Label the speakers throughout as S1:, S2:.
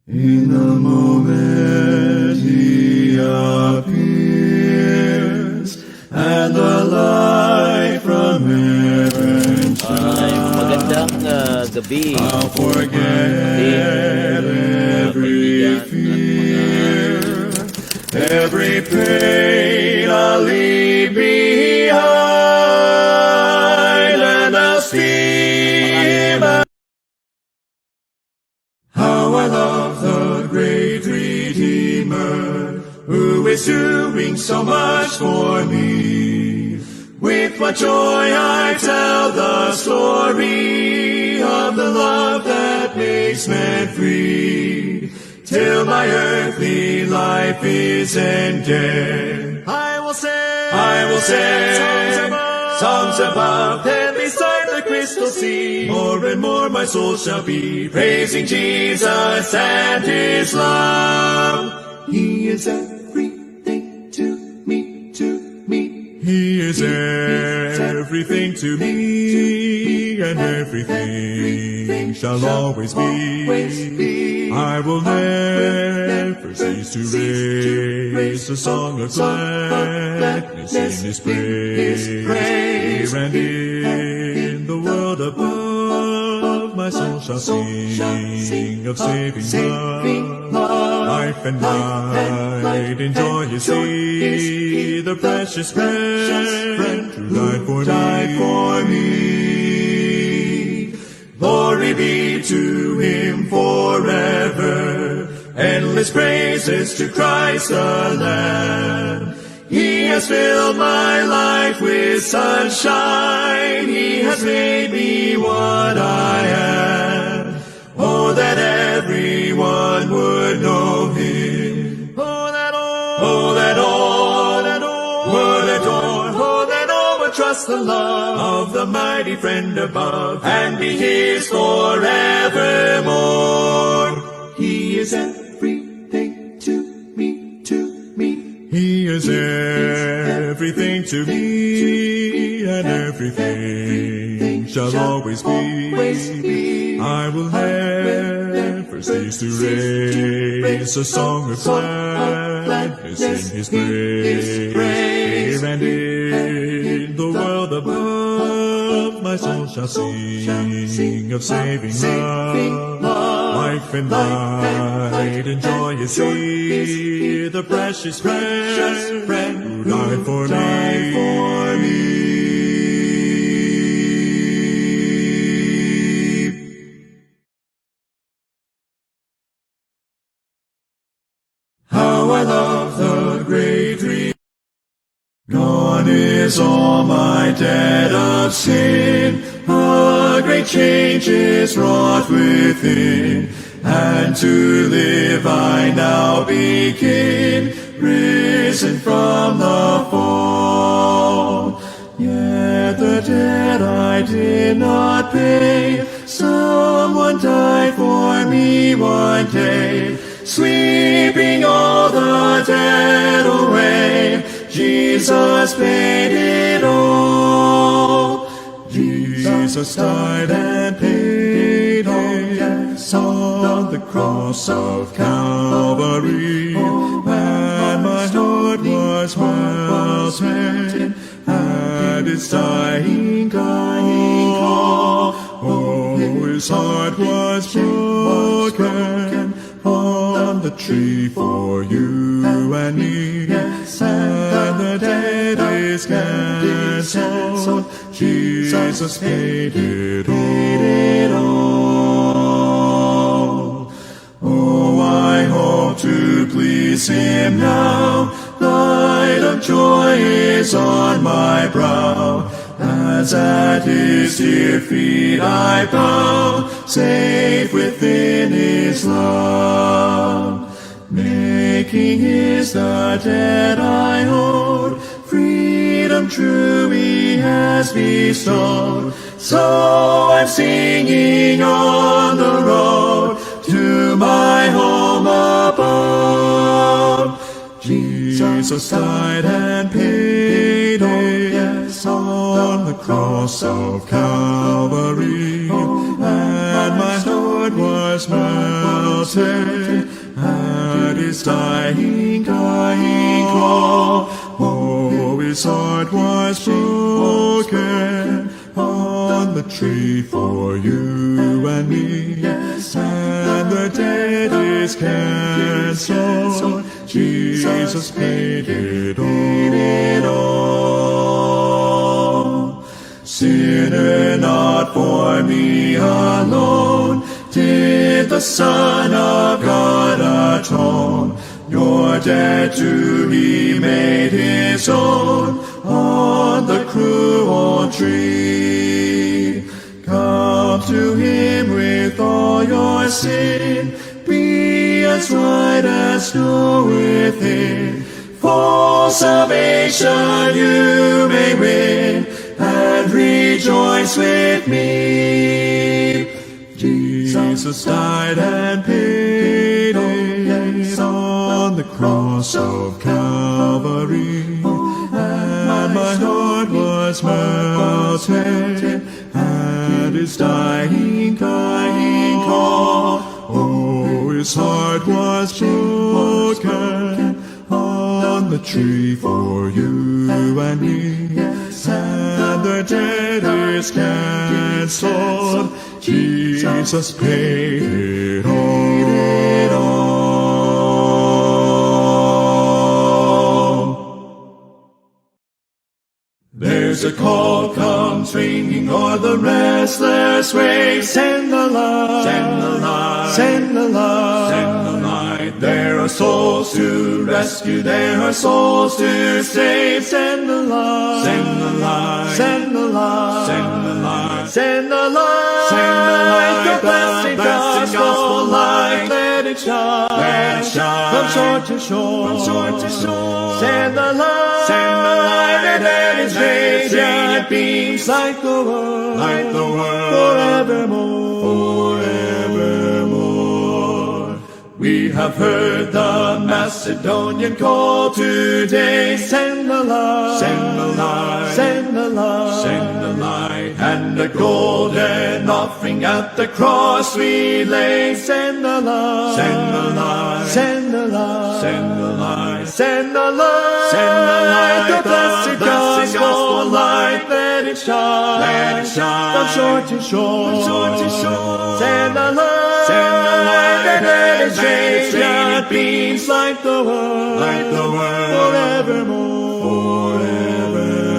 S1: In the moment he appears, and the light from heaven shines.
S2: Magandang gabi.
S1: I'll forget every fear, every pain I'll leave behind, and I'll see how I love the great Redeemer, who is doing so much for me. With what joy I tell the story of the love that makes men free, till my earthly life is ended. I will sing songs above and beside the crystal sea. More and more my soul shall be praising Jesus and His love. He is everything to me, to me. He is everything to me, and everything shall always be. I will never cease to raise a song of gladness in His praise. And in the world above, my soul shall sing of saving love. Life and light in joy you see, the precious friend who died for me. Glory be to Him forever, endless praises to Christ the Lamb. He has filled my life with sunshine, He has made me what I am. Oh, that everyone would know Him. Oh, that all would trust the love of the mighty friend above, and be His forevermore. He is everything to me, to me. He is everything to me, and everything shall always be. I will never cease to raise a song of gladness in His praise. And in the world above, my soul shall sing of saving love. Life and light and joy you see, the precious friend who died for me. How I love the great Redeemer. Gone is all my debt of sin, a great change is wrought within, and to live I now begin, risen from the fall. Yet the debt I did not pay, someone died for me one day, sweeping all the debt away. Jesus paid it all. Jesus died and paid it on the cross of Calvary, and my heart was well spent at His dying call. Oh, His heart was broken on the tree for you and me, and the debt is cancelled. Jesus paid it all. Oh, I hope to please Him now. Light of joy is on my brow, as at His dear feet I bow, safe within His love. Making His the debt I owed, freedom true He has bestowed. So I'm singing on the road to my home above. Jesus died and paid it on the cross of Calvary, and my heart was melted melted at his dying call. Oh, his heart was broken on the tree for you and me, and the debt is cancelled. Jesus paid it all. Sinner, not for me alone did the Son of God atone. Your debt to He made His own on the cruel tree. Come to Him with all your sin, be as white as snow within. For salvation you may win, and rejoice with me. Jesus died and paid it on the cross of Calvary, and my heart was melted at his dying call. Oh, his heart was broken on the tree for you and me, and the debt is cancelled. Jesus paid it all. There's a call comes ringing o'er the restless waves. Send the light, send the light, send the light, send the light. There are souls to rescue, there are souls to save. Send the light, send the light, send the light, send the light, send the light, send the light. The blessed gospel light, let it shine, let it shine, from shore to shore, from shore to shore. Send the light, send the light, and let its radiant beams light the world, light the world, forevermore, forevermore. We have heard the Macedonian call today. Send the light, send the light, send the light, send the light, and the golden offering at the cross we lay. Send the light, send the light, send the light, send the light, send the light, send the light. The blessed gospel light, let it shine, let it shine, from shore to shore, from shore to shore. Send the light, send the light, and let its radiant beams light the world, forevermore, forevermore.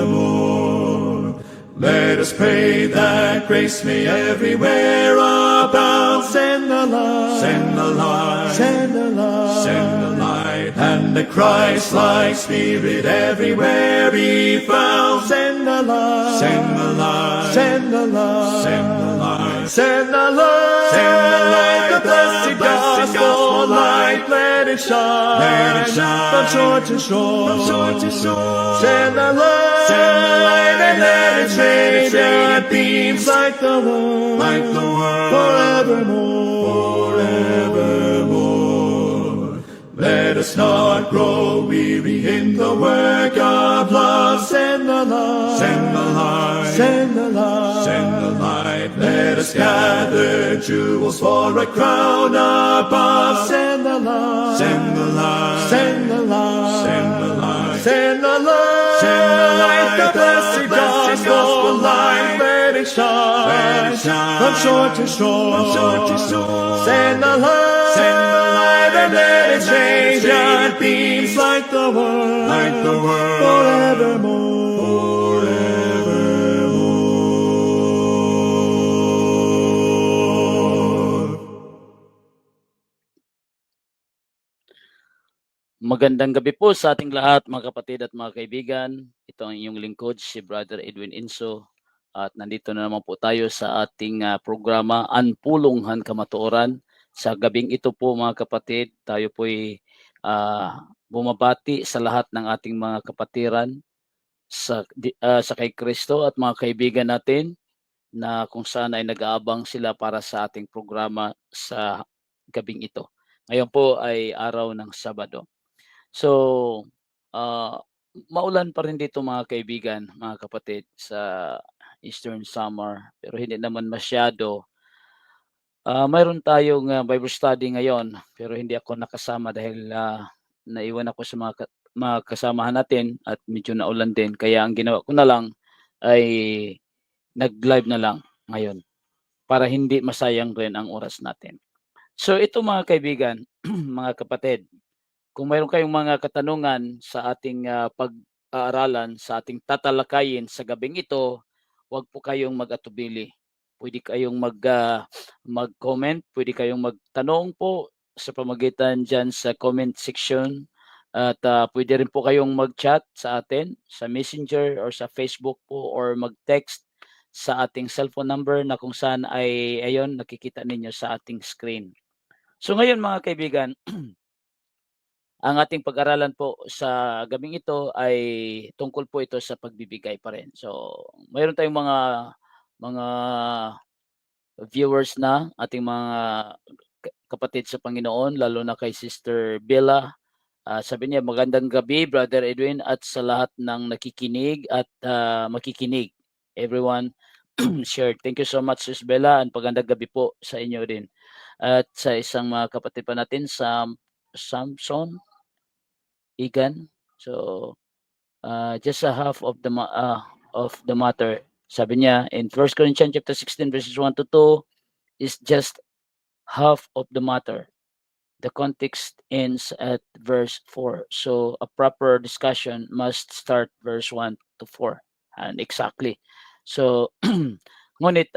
S1: Let us pray that grace may everywhere abound. Send the light, send the light, send the light, send the light, and the Christ-like Spirit everywhere be found. Send the light, send the light, send the light, send the light, send the light, send the light. The blessed gospel light, let it shine, from shore to shore, from shore to shore. Send the light, and let its radiant beams light the world, forevermore, forevermore. Let us not grow weary in the work of love. Send the light, send the light, send the light, send the light. Let us gather jewels for a crown above. Send the light, send the light, send the light, send the light, send the light, send the light. The blessed gospel light, let it shine, from shore to shore, from shore to shore. Send the light, send the light, and let its radiant beams light the world, forevermore, forevermore.
S2: Magandang gabi po sa ating lahat, mga kapatid at mga kaibigan. Ito ang inyong lingkod, si Brother Edwin Inso. At nandito na naman po tayo sa ating programa, Anpulunghan Kamatuoran. Sa gabing ito po, mga kapatid, tayo po'y bumabati sa lahat ng ating mga kapatiran sa kay Kristo at mga kaibigan natin na kung saan ay nag-aabang sila para sa ating programa sa gabing ito. Ngayon po ay araw ng Sabado. So, maulan pa rin dito mga kaibigan, mga kapatid, sa Eastern Summer. Pero hindi naman masyado Mayroon tayong Bible study ngayon, pero hindi ako nakasama dahil naiwan ako sa mga kasamahan natin at medyo naulan din. Kaya ang ginawa ko na lang ay nag-live na lang ngayon para hindi masayang rin ang oras natin. So ito mga kaibigan, mga kapatid, kung mayroon kayong mga katanungan sa ating pag-aaralan, sa ating tatalakayin sa gabing ito, huwag po kayong mag-atubili. Pwede kayong mag-comment, pwede kayong magtanong po sa pamagitan diyan sa comment section at pwede rin po kayong mag-chat sa atin sa Messenger or sa Facebook po or mag-text sa ating cellphone number na kung saan ay ayon nakikita ninyo sa ating screen. So ngayon mga kaibigan, ang ating pag-aralan po sa gabing ito ay tungkol po ito sa pagbibigay pa rin. So, mayroon tayong mga viewers na, ating mga kapatid sa Panginoon, lalo na kay Sister Bella. Sabi niya, magandang gabi, Brother Edwin, at sa lahat ng nakikinig at makikinig. Everyone shared. Thank you so much, Sis Bella, and magandang gabi po sa inyo din. At sa isang mga kapatid pa natin, Samson Igan. So, just a half of the matter. Sabi niya in 1 Corinthians chapter 16 verses 1 to 2 is just half of the matter. The context ends at verse 4. So, a proper discussion must start verse 1 to 4. And exactly. So, ngunit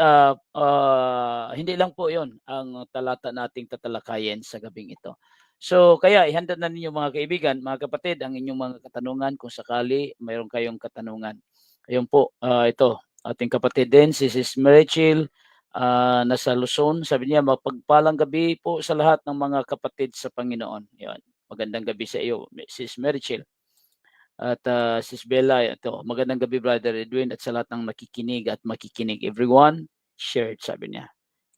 S2: hindi lang po 'yon ang talata nating tatalakayin sa gabing ito. So, kaya ihanda na ninyo mga kaibigan, mga kapatid, ang inyong mga katanungan kung sakali mayroon kayong katanungan. Ayun po, ito, ating kapatid din, si Sis Merichel, nasa Luzon. Sabi niya, mapagpalang gabi po sa lahat ng mga kapatid sa Panginoon. Yan. Magandang gabi sa iyo, Sis Merichel. At Sis Bella, ito, magandang gabi Brother Edwin at sa lahat ng nakikinig at makikinig. Everyone shared, sabi niya.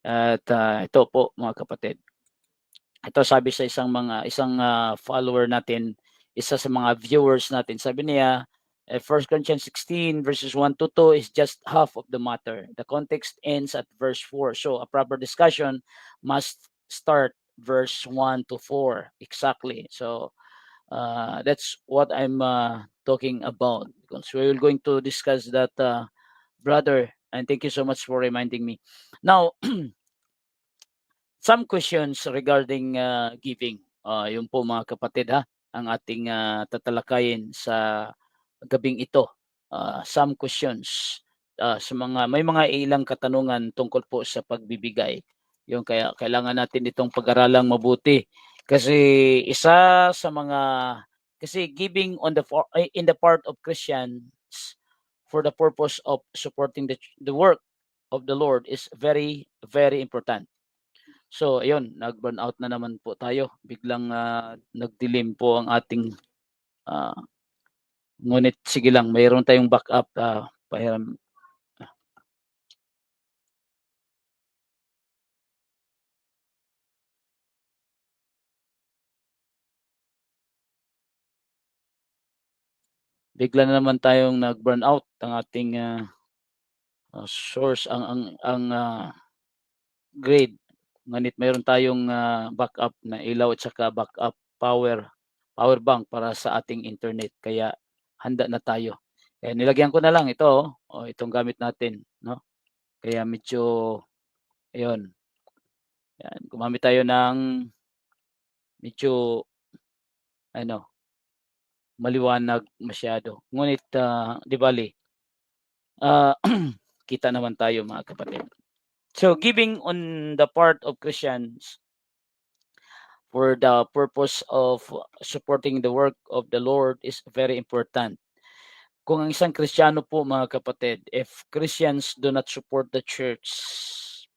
S2: At ito po mga kapatid. Ito sabi sa isang follower natin, isa sa mga viewers natin, sabi niya, 1 Corinthians 16 verses 1 to 2 is just half of the matter. The context ends at verse 4. So a proper discussion must start verse 1 to 4. Exactly. So that's what I'm talking about. Because we're going to discuss that, brother. And thank you so much for reminding me. Now, some questions regarding giving. Yun po mga kapatid ha, ang ating tatalakayin sa gabing ito. Some questions may mga ilang katanungan tungkol po sa pagbibigay. Yung kaya kailangan natin itong pag-aralang mabuti kasi kasi giving in the part of Christians for the purpose of supporting the work of the Lord is very very important. So ayun, nag-burnout na naman po tayo. Biglang nagdilim po ang ating ngunit sige lang, mayroon tayong backup. Pahiram. Bigla na naman tayong nag-burnout ang ating source, ang grade. Ngunit mayroon tayong backup na ilaw at saka backup power bank para sa ating internet. Kaya handa na tayo. Kaya nilagyan ko na lang ito, itong gamit natin, no? Kaya medyo ayun. Yan, gumamit tayo ng medyo maliwanag masyado. Ngunit di bali, kita naman tayo mga kapatid. So giving on the part of Christians for the purpose of supporting the work of the Lord is very important. Kung ang isang Kristiyano po mga kapatid, if Christians do not support the Church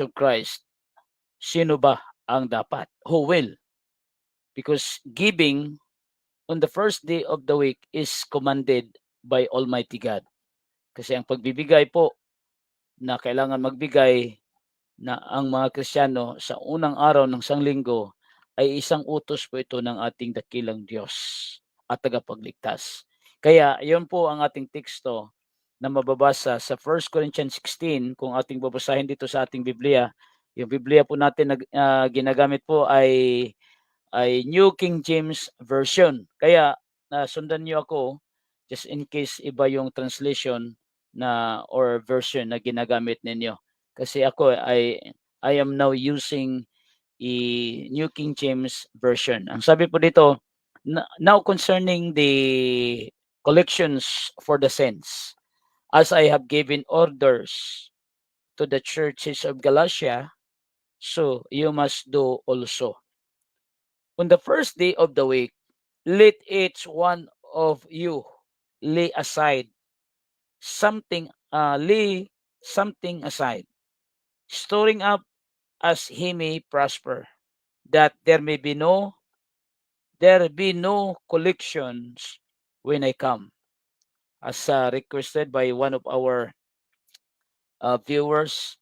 S2: of Christ, sino ba ang dapat? Who will? Because giving on the first day of the week is commanded by Almighty God. Kasi ang pagbibigay po na kailangan magbigay na ang mga Kristiyano sa unang araw ng sanglinggo ay isang utos po ito ng ating dakilang Diyos at tagapagligtas. Kaya iyon po ang ating teksto na mababasa sa 1 Corinthians 16 kung ating babasahin dito sa ating Biblia. Yung Biblia po natin na ginagamit po ay New King James Version. Kaya sundan niyo ako just in case iba yung translation na or version na ginagamit ninyo. Kasi ako I am now using New King James Version. Ang sabi po dito, now concerning the collections for the saints, as I have given orders to the churches of Galatia, so you must do also. On the first day of the week, let each one of you lay something aside, storing up as he may prosper, that there be no collections when I come. As requested by one of our viewers,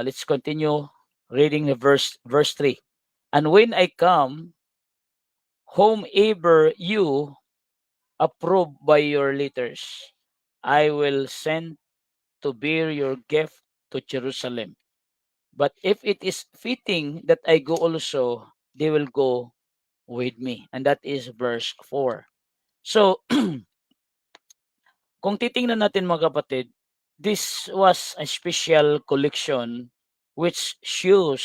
S2: let's continue reading the verse 3. And when I come, whomever you approve by your letters, I will send to bear your gift to Jerusalem. But if it is fitting that I go also, they will go with me. And that is verse 4. So, kung titingnan natin mga kapatid, this was a special collection which shows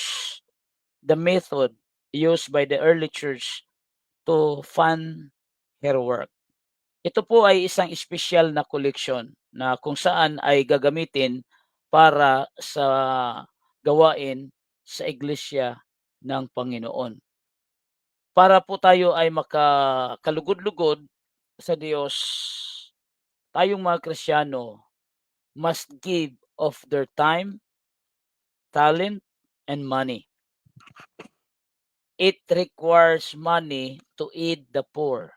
S2: the method used by the early church to fund her work. Ito po ay isang espesyal na collection na kung saan ay gagamitin para sa gawain sa iglesia ng Panginoon. Para po tayo ay makakalugod-lugod sa Diyos, tayong mga Kristiyano must give of their time, talent, and money. It requires money to aid the poor.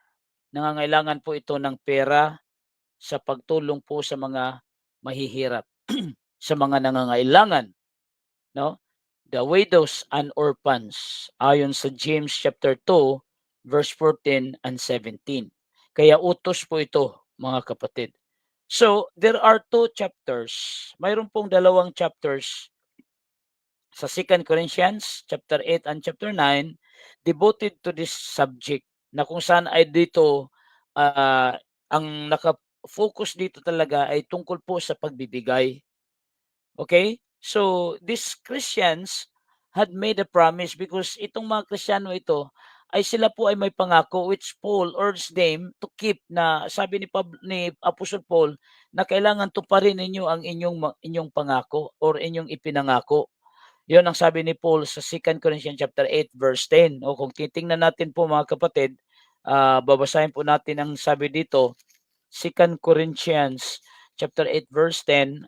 S2: Nangangailangan po ito ng pera sa pagtulong po sa mga mahihirap, sa mga nangangailangan, no? The widows and orphans, ayon sa James chapter 2, verse 14 and 17. Kaya utos po ito, mga kapatid. So, there are 2 chapters. Mayroon pong 2 chapters sa 2 Corinthians chapter 8 and chapter 9 devoted to this subject na kung saan ay dito ang naka-focus dito talaga ay tungkol po sa pagbibigay. Okay? So, these Christians had made a promise because itong mga Kristiyano ito ay sila po ay may pangako which Paul urged them to keep, na sabi ni Apostle Paul na kailangan tuparin ninyo ang inyong pangako or inyong ipinangako. Yon ang sabi ni Paul sa 2 Corinthians chapter 8 verse 10. O kung titingnan natin po mga kapatid, babasahin po natin ang sabi dito, 2 Corinthians chapter 8 verse 10.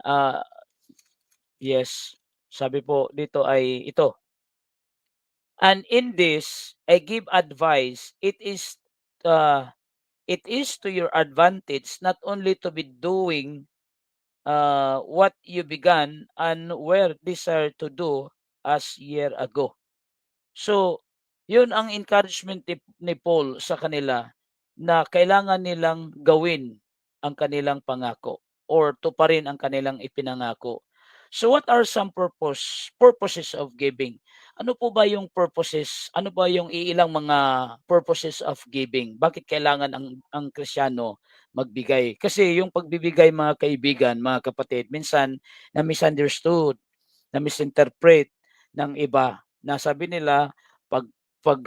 S2: Yes, sabi po dito ay ito. And in this, I give advice. It is to your advantage not only to be doing what you began and were desired to do as year ago. So, yun ang encouragement ni Paul sa kanila na kailangan nilang gawin ang kanilang pangako or tuparin ang kanilang ipinangako. So what are some purposes of giving? Ano po ba yung purposes? Ano ba yung iilang mga purposes of giving? Bakit kailangan ang Kristiyano magbigay? Kasi yung pagbibigay, mga kaibigan, mga kapatid, minsan na misunderstood, na misinterpret ng iba. Na sabi nila pag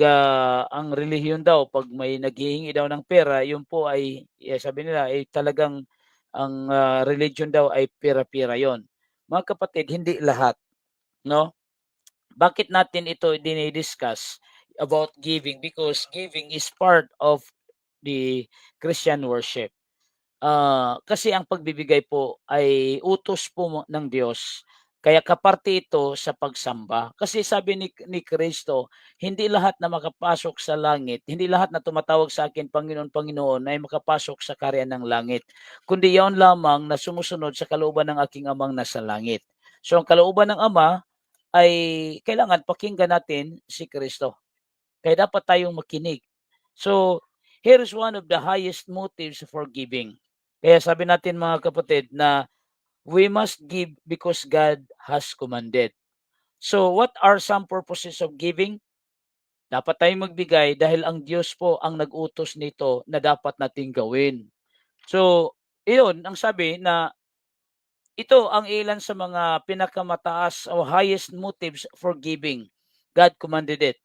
S2: ang relihiyon daw, pag may naghihingi daw ng pera, yun po ay sabi nila ay talagang ang religion daw ay pera-pera yon. Mga kapatid, hindi lahat, no? Bakit natin ito dinidiscuss about giving? Because giving is part of the Christian worship. Kasi ang pagbibigay po ay utos po ng Diyos. Kaya kaparte ito sa pagsamba. Kasi sabi ni Kristo, hindi lahat na makapasok sa langit, hindi lahat na tumatawag sa akin, Panginoon, Panginoon, ay makapasok sa karyan ng langit. Kundi yaon lamang na sumusunod sa kalooban ng aking amang nasa langit. So ang kalooban ng Ama ay kailangan pakinggan natin si Kristo. Kaya dapat tayong makinig. So, here is one of the highest motives for giving. Kaya sabi natin mga kapatid na we must give because God has commanded. So what are some purposes of giving? Dapat tayong magbigay dahil ang Diyos po ang nag-utos nito na dapat nating gawin. So, iyon ang sabi na ito ang ilan sa mga pinakamataas o highest motives for giving. God commanded it.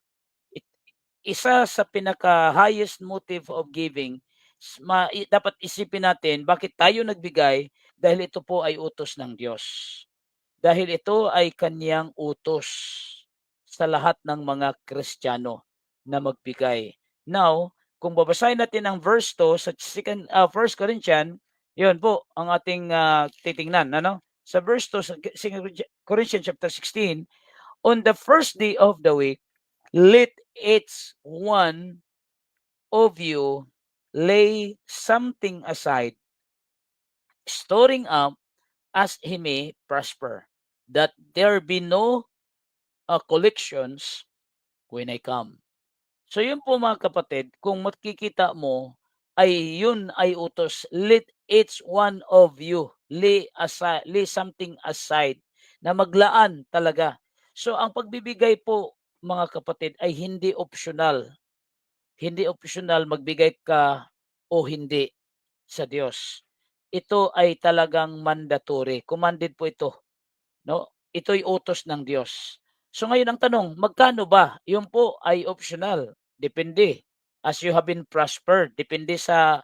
S2: Isa sa pinaka-highest motive of giving, dapat isipin natin bakit tayo nagbigay dahil ito po ay utos ng Diyos. Dahil ito ay kaniyang utos sa lahat ng mga Kristiyano na magbigay. Now, kung babasahin natin ang verse 2 sa 1 Corinthians, yun po ang ating titingnan. Ano? Sa verse 2 sa 2 Corinthians chapter 16, on the first day of the week, let each one of you lay something aside, storing up as he may prosper, that there be no collections when I come. So yun po mga kapatid, kung makikita mo, ay yun ay utos, let each one of you lay something aside, na maglaan talaga. So ang pagbibigay po mga kapatid ay hindi optional. Hindi optional magbigay ka o hindi sa Diyos. Ito ay talagang mandatory. Commanded po ito. No? Ito'y utos ng Diyos. So ngayon ang tanong, magkano ba? Yun po ay optional. Depende. As you have been prospered. Depende sa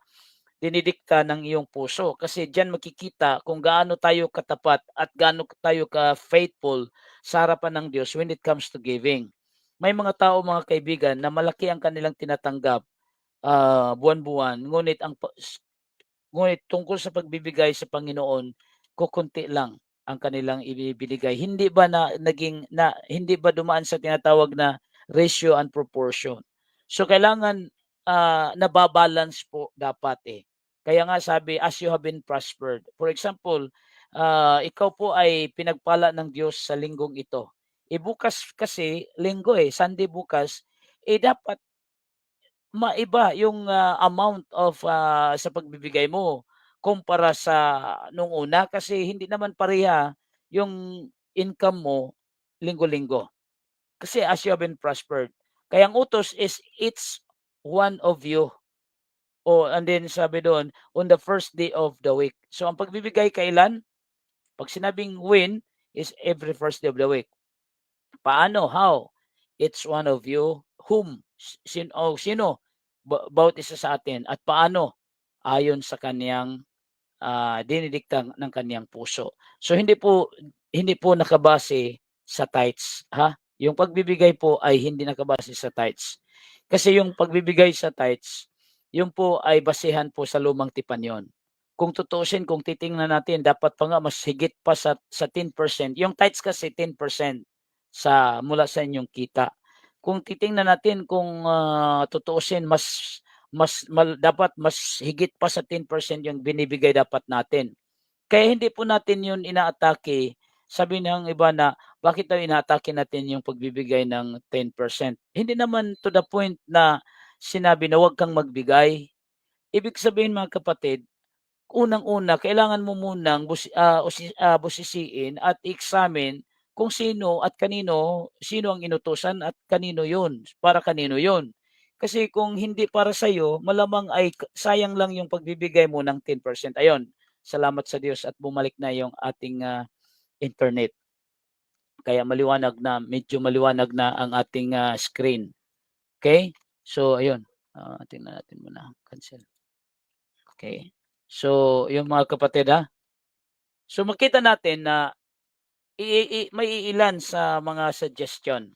S2: dinidikta ng iyong puso. Kasi diyan makikita kung gaano tayo katapat at gaano tayo ka-faithful sa harapan ng Diyos when it comes to giving. May mga tao, mga kaibigan, na malaki ang kanilang tinatanggap buwan-buwan, ngunit tungkol sa pagbibigay sa Panginoon, kukunti lang ang kanilang ibibigay. Hindi ba hindi ba dumaan sa tinatawag na ratio and proportion? So kailangan nababalance po dapat eh. Kaya nga sabi, as you have been prospered. For example, ikaw po ay pinagpala ng Diyos sa linggong ito. Bukas kasi, linggo Sunday bukas, dapat maiba yung amount of sa pagbibigay mo kumpara sa nung una kasi hindi naman pareha yung income mo linggo-linggo. Kasi as you have been prospered. Kaya ang utos is each one of you. And then sabi doon, on the first day of the week. So ang pagbibigay kailan? Pag sinabing when is every first day of the week. Paano? How? Each one of you, whom? Sino? Bawat isa sa atin. At paano? Ayon sa kaniyang dinidikta ng kaniyang puso. So hindi po nakabase sa tithes, ha? Yung pagbibigay po ay hindi nakabase sa tithes. Kasi yung pagbibigay sa tithes, yun po ay basehan po sa lumang tipan yon. Kung tutuusin, kung titingnan natin, dapat pa nga mas higit pa sa 10%. Yung tithes kasi 10% mula sa inyong kita. Kung titingnan natin, kung tutuusin, dapat mas higit pa sa 10% yung binibigay dapat natin. Kaya hindi po natin yun inaatake. Sabi ng iba na, bakit daw inaatake natin yung pagbibigay ng 10%? Hindi naman to the point na sinabi na huwag kang magbigay. Ibig sabihin mga kapatid, unang-una, kailangan mo munang busisiin at examine kung sino ang inutusan at kanino yun, para kanino yun. Kasi kung hindi para sa'yo, malamang ay sayang lang yung pagbibigay mo ng 10%. Ayun, salamat sa Diyos at bumalik na yung ating internet. Kaya medyo maliwanag na ang ating screen. Okay? So, ayun. Tingnan natin muna. Cancel. Okay. So, yung mga kapatid So, makita natin na may ilan sa mga suggestion.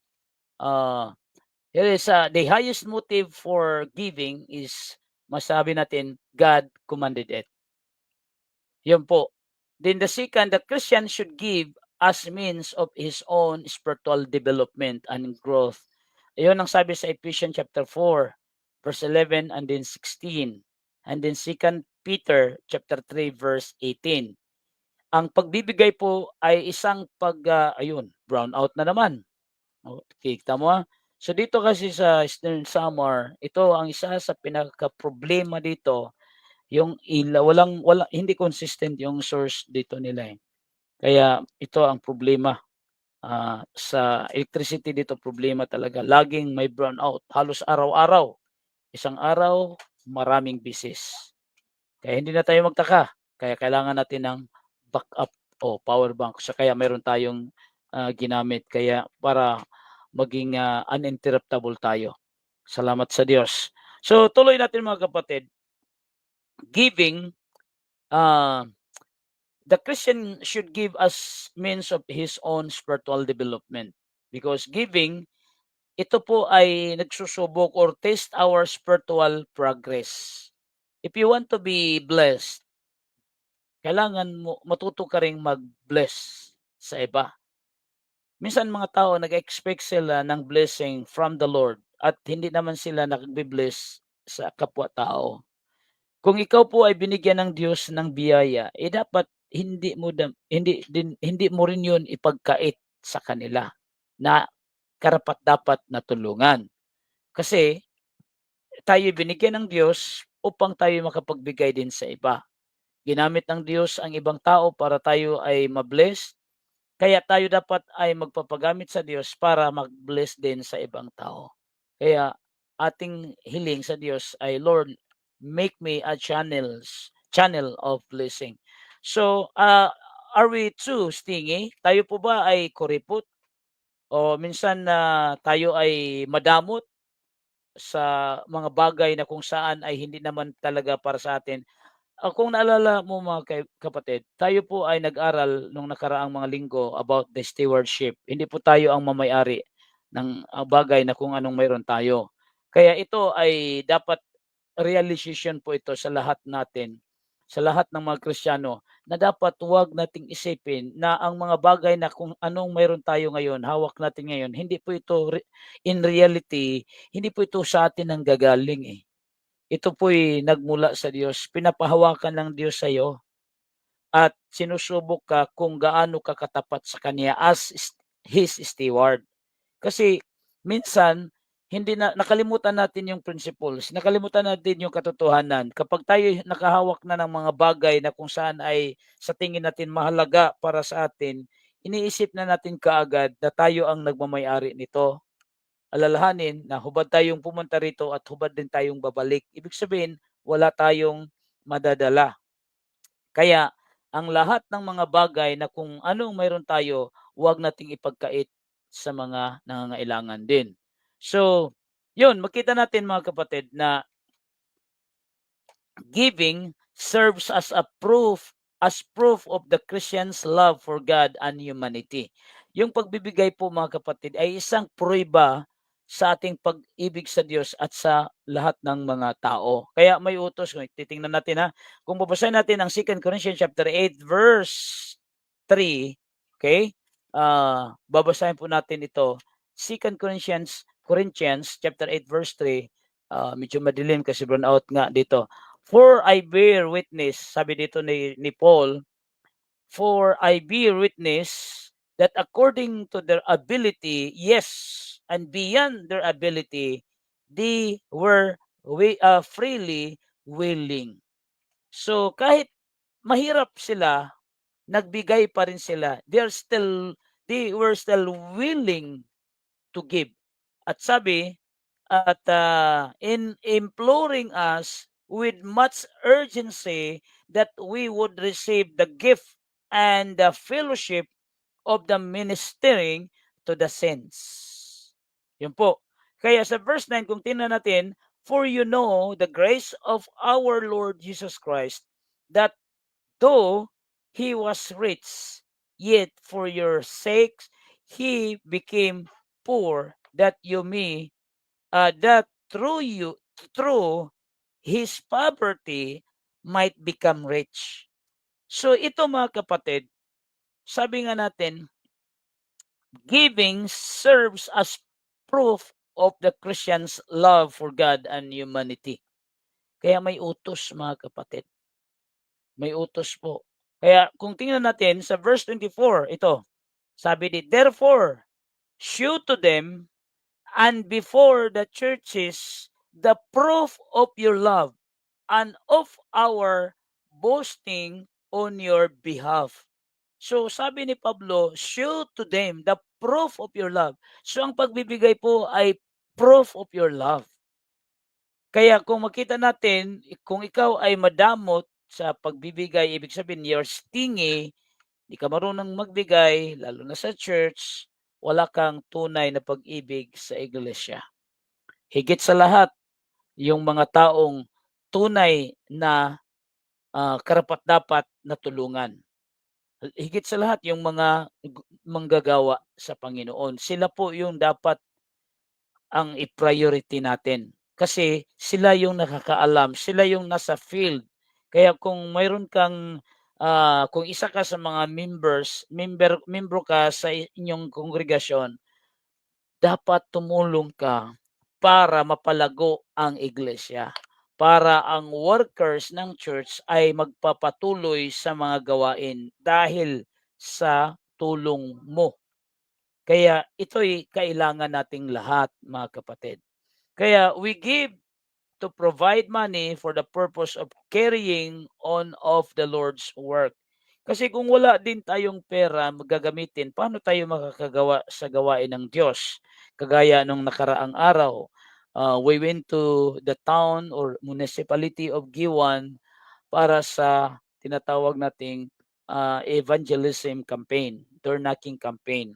S2: Here is the highest motive for giving is, masabi natin, God commanded it. Yun po. Then the second, that Christian should give as means of his own spiritual development and growth. Ayun ang sabi sa Ephesians chapter 4, verse 11 and then 16. And then 2 Peter chapter 3, verse 18. Ang pagbibigay po ay isang brown out na naman. Okay, kita mo So dito kasi sa Eastern Samar, ito ang isa sa pinaka-problema dito Yung walang hindi consistent yung source dito nila, eh. Kaya ito ang problema, sa electricity dito problema talaga, laging may brownout, halos araw-araw. Isang araw, maraming bisis. Kaya hindi na tayo magtaka, kaya kailangan natin ng backup o power bank. So kaya meron tayong, ginamit kaya para maging, uninterruptible tayo. Salamat sa Diyos. So tuloy natin mga kapatid, giving, ah, the Christian should give as means of his own spiritual development. Because giving, ito po ay nagsusubok or test our spiritual progress. If you want to be blessed, kailangan mo matuto ka ring mag-bless sa iba. Minsan mga tao nag-expect sila ng blessing from the Lord at hindi naman sila nagbe-bless sa kapwa-tao. Kung ikaw po ay binigyan ng Diyos ng biyaya, dapat hindi mo rin 'yun ipagkait sa kanila na karapat-dapat na tulungan. Kasi tayo'y binigyan ng Diyos upang tayo makapagbigay din sa iba. Ginamit ng Diyos ang ibang tao para tayo ay ma-bless, kaya tayo dapat ay magpapagamit sa Diyos para mag-bless din sa ibang tao. Kaya ating hiling sa Diyos ay, "Lord, make me a channel of blessing." So, are we too stingy? Tayo po ba ay kuripot o minsan na tayo ay madamot sa mga bagay na kung saan ay hindi naman talaga para sa atin? Kung naalala mo mga kapatid, tayo po ay nag-aral nung nakaraang mga linggo about the stewardship. Hindi po tayo ang mamay-ari ng, bagay na kung anong mayroon tayo. Kaya ito ay dapat realization po ito sa lahat natin, sa lahat ng mga Kristiyano, na dapat huwag nating isipin na ang mga bagay na kung anong mayroon tayo ngayon, hawak natin ngayon, hindi po ito in reality, hindi po ito sa atin nanggagaling, eh. Ito po'y nagmula sa Diyos, pinapahawakan ng Diyos sa'yo at sinusubok ka kung gaano ka katapat sa Kanya as His steward. Kasi minsan hindi nakalimutan natin yung principles, nakalimutan natin yung katotohanan. Kapag tayo nakahawak na ng mga bagay na kung saan ay sa tingin natin mahalaga para sa atin, iniisip na natin kaagad na tayo ang nagmamay-ari nito. Alalahanin na hubad tayong pumunta rito at hubad din tayong babalik. Ibig sabihin, wala tayong madadala. Kaya ang lahat ng mga bagay na kung anong mayroon tayo, huwag nating ipagkait sa mga nangangailangan din. So, yun, makita natin mga kapatid na giving serves as proof of the Christian's love for God and humanity. Yung pagbibigay po mga kapatid ay isang pruweba sa ating pag-ibig sa Diyos at sa lahat ng mga tao. Kaya may utos, kung titingnan natin ha, kung babasahin natin ang 2 Corinthians chapter 8 verse 3, okay? Babasahin po natin ito. 2 Corinthians chapter 8 verse 3, medyo madilim kasi brown out nga dito. For I bear witness, sabi dito ni Paul, for I bear witness that according to their ability, yes, and beyond their ability, they were freely willing. So kahit mahirap sila, nagbigay pa rin sila. They were still willing to give. At sabi, at in imploring us with much urgency that we would receive the gift and the fellowship of the ministering to the saints. Yun po. Kaya sa verse 9, kung tingnan natin, for you know the grace of our Lord Jesus Christ, that though he was rich, yet for your sakes he became poor, that you may that through his poverty might become rich. So ito mga kapatid, sabi nga natin, giving serves as proof of the Christian's love for God and humanity. Kaya may utos mga kapatid. May utos po. Kaya kung tingnan natin sa verse 24, ito, sabi di, therefore, shew to them and before the churches the proof of your love, and of our boasting on your behalf. So sabi ni Pablo, show to them the proof of your love. So ang pagbibigay po ay proof of your love. Kaya kung makita natin, kung ikaw ay madamot sa pagbibigay, ibig sabihin you're stingy, di ka marunong magbigay, lalo na sa church, wala kang tunay na pag-ibig sa iglesia. Higit sa lahat, yung mga taong tunay na karapat-dapat na tulungan. Higit sa lahat, yung mga manggagawa sa Panginoon. Sila po yung dapat ang i-priority natin. Kasi sila yung nakakaalam, sila yung nasa field. Kaya kung mayroon kang kung isa ka sa mga membro ka sa inyong kongregasyon, dapat tumulong ka para mapalago ang iglesia. Para ang workers ng church ay magpapatuloy sa mga gawain dahil sa tulong mo. Kaya ito'y kailangan nating lahat, mga kapatid. Kaya we give to provide money for the purpose of carrying on of the Lord's work. Kasi kung wala din tayong pera magagamitin, paano tayo makakagawa sa gawain ng Diyos? Kagaya nung nakaraang araw, we went to the town or municipality of Giwan para sa tinatawag nating evangelism campaign, door knocking campaign.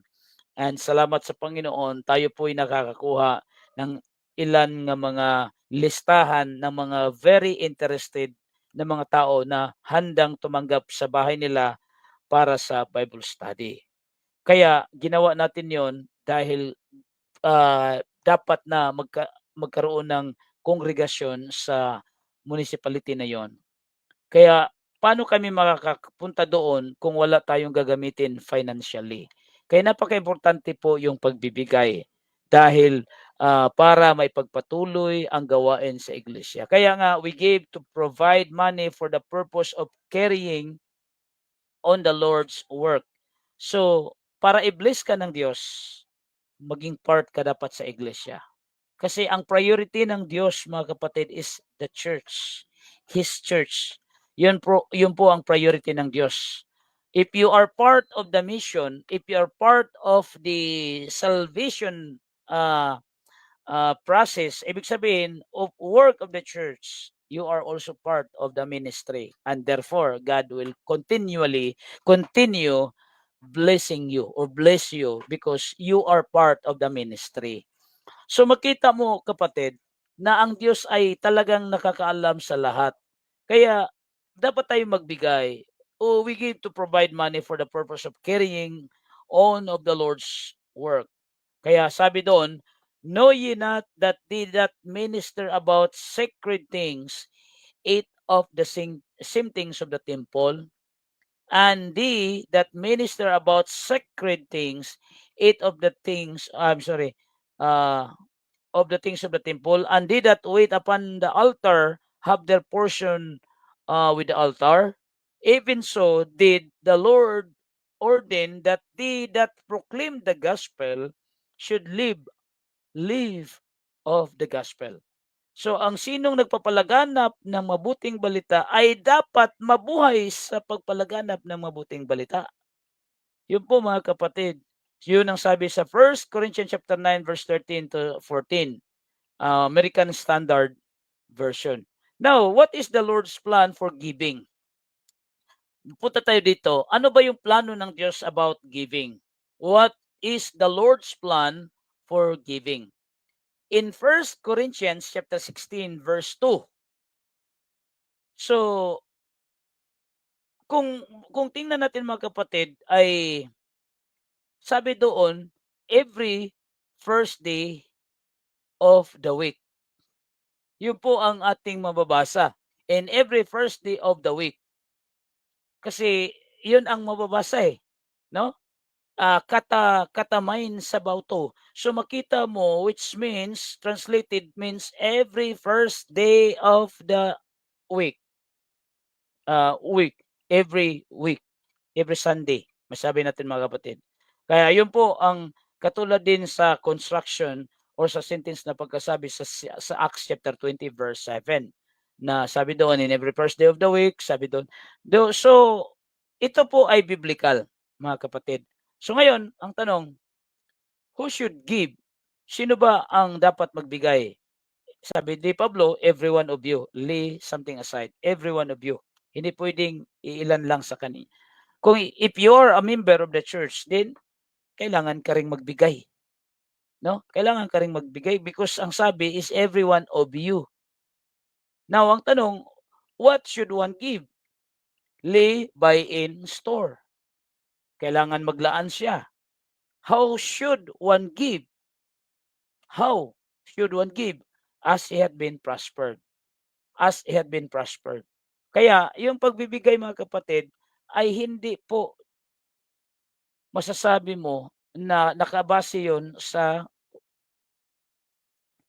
S2: And salamat sa Panginoon, tayo po'y nakakakuha ng ilan nga mga listahan ng mga very interested na mga tao na handang tumanggap sa bahay nila para sa Bible study. Kaya ginawa natin 'yon dahil dapat na magkaroon ng kongregasyon sa municipality na 'yon. Kaya paano kami makakapunta doon kung wala tayong gagamitin financially? Kaya napakaimportante po yung pagbibigay dahil para maipagpatuloy ang gawain sa iglesia. Kaya nga we gave to provide money for the purpose of carrying on the Lord's work. So, para i-bless ka ng Diyos, maging part ka dapat sa iglesia. Kasi ang priority ng Diyos, mga kapatid, is the church. His church. Yun po ang priority ng Diyos. If you are part of the mission, if you are part of the salvation process, ibig sabihin, of work of the church, you are also part of the ministry. And therefore, God will continue blessing you or bless you because you are part of the ministry. So makita mo, kapatid, na ang Diyos ay talagang nakakaalam sa lahat. Kaya dapat tayong magbigay. We give to provide money for the purpose of carrying on of the Lord's work. Kaya sabi doon, know ye not that they that minister about sacred things eat of the same things of the temple, and they that minister about sacred things eat of the things, of the things of the temple, and they that wait upon the altar have their portion with the altar. Even so did the Lord ordain that they that proclaim the gospel should live of the gospel. So ang sinong nagpapalaganap ng mabuting balita ay dapat mabuhay sa pagpalaganap ng mabuting balita. Yun po, mga kapatid. Yun ang sabi sa 1 Corinthians chapter 9 verse 13 to 14. American Standard Version. Now, what is the Lord's plan for giving? Punta tayo dito. Ano ba yung plano ng Diyos about giving? What is the Lord's plan for giving? In 1 Corinthians chapter 16 verse 2. So, kung tingnan natin, mga kapatid, ay sabi doon, every first day of the week. Yun po ang ating mababasa. And every first day of the week. Kasi yun ang mababasa no? Katamain sa bauto. So makita mo, which means, translated means every first day of the week. Every week. Every Sunday. Masabi natin, mga kapatid. Kaya yun po ang katulad din sa construction or sa sentence na pagkasabi sa Acts chapter 20 verse 7. na sabi doon in every first day of the week, sabi doon. So, ito po ay biblical, mga kapatid. So ngayon, ang tanong, who should give? Sino ba ang dapat magbigay? Sabi ni Pablo, every one of you, lay something aside. Every one of you. Hindi pwedeng iilan lang sa kanila. Kung if you are a member of the church, then kailangan ka ring magbigay. No? Kailangan ka ring magbigay because ang sabi is every one of you. Now, ang tanong, what should one give? Lay, buy in, store. Kailangan maglaan siya. How should one give? How should one give? As he had been prospered. As he had been prospered. Kaya, yung pagbibigay mga kapatid, ay hindi po masasabi mo na nakabase yon sa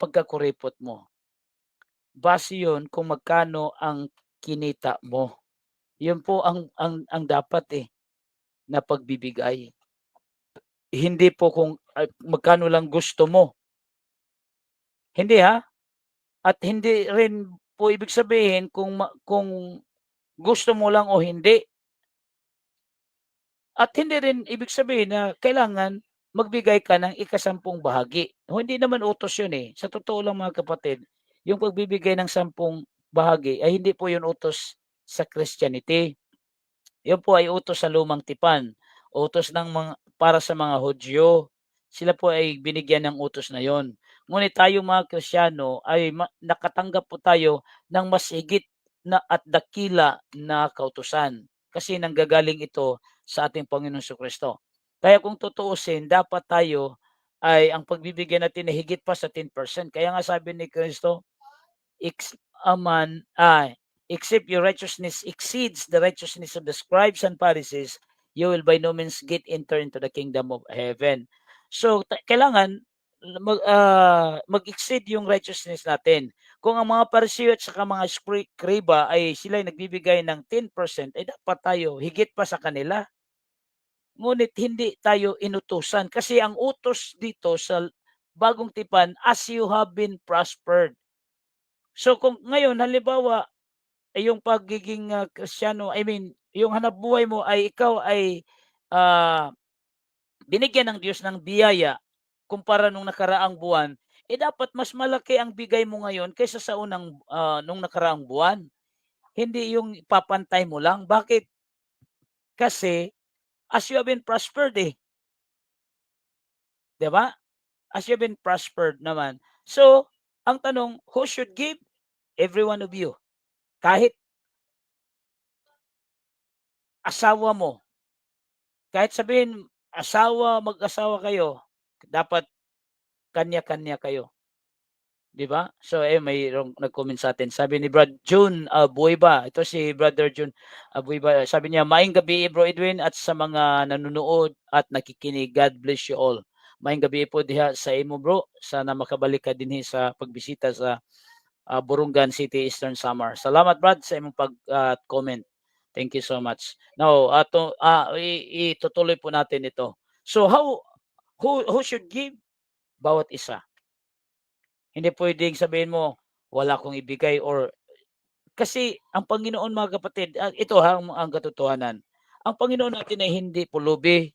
S2: pagkakuripot mo. Base yon kung magkano ang kinita mo. Yun po ang dapat na pagbibigay. Hindi po kung magkano lang gusto mo. Hindi at hindi rin po ibig sabihin kung gusto mo lang o hindi. At hindi rin ibig sabihin na kailangan magbigay ka ng ika-10 bahagi. Hindi naman utos yun Sa totoo lang mga kapatid, yung pagbibigay ng 10 bahagi ay hindi po yun utos sa Christianity. Yun po ay utos sa lumang tipan. Utos para sa mga Hudyo. Sila po ay binigyan ng utos na yon. Ngunit tayo mga Kristiyano ay nakatanggap po tayo ng mas higit na at dakila na kautusan. Kasi nanggagaling ito sa ating Panginoong Jesucristo. Kaya kung tutuusin, dapat tayo ay ang pagbibigyan natin ay higit pa sa 10%. Kaya nga sabi ni Kristo, except your righteousness exceeds the righteousness of the scribes and Pharisees, you will by no means get enter into the kingdom of heaven. So, kailangan mag-exceed yung righteousness natin. Kung ang mga Pariseo at saka mga Skriba ay sila ay nagbibigay ng 10%, ay dapat tayo higit pa sa kanila. Ngunit hindi tayo inutusan kasi ang utos dito sa bagong tipan, as you have been prospered. So kung ngayon halimbawa ay yung pagiging Kristiyano, yung hanapbuhay mo ay ikaw ay binigyan ng Diyos ng biyaya kumpara nung nakaraang buwan, dapat mas malaki ang bigay mo ngayon kaysa sa nung nakaraang buwan. Hindi yung papantay mo lang. Bakit? Kasi as you have been prospered 'di ba? As you have been prospered naman. So, ang tanong, who should give? Every one of you. Kahit asawa mo. Kahit sabihin mag-asawa kayo, dapat kanya-kanya kayo. 'Di ba? So, mayroong nag-comment sa atin. Sabi ni Brad June Buiba, ito si Brother June Buiba, sabi niya, "Maayong gabi Bro Edwin at sa mga nanonood at nakikinig. God bless you all." Maayong gabi po diha sa imo bro. Sana makabalik ka dinhi sa pagbisita sa Burungan City, Eastern Samar. Salamat Brad sa imong pag-comment. Thank you so much. Now, itutuloy po natin ito. So, who should give? Bawat isa. Hindi pwedeng sabihin mo, wala akong ibigay kasi ang Panginoon mga kapatid, ito ang katotohanan. Ang Panginoon natin ay hindi pulubi.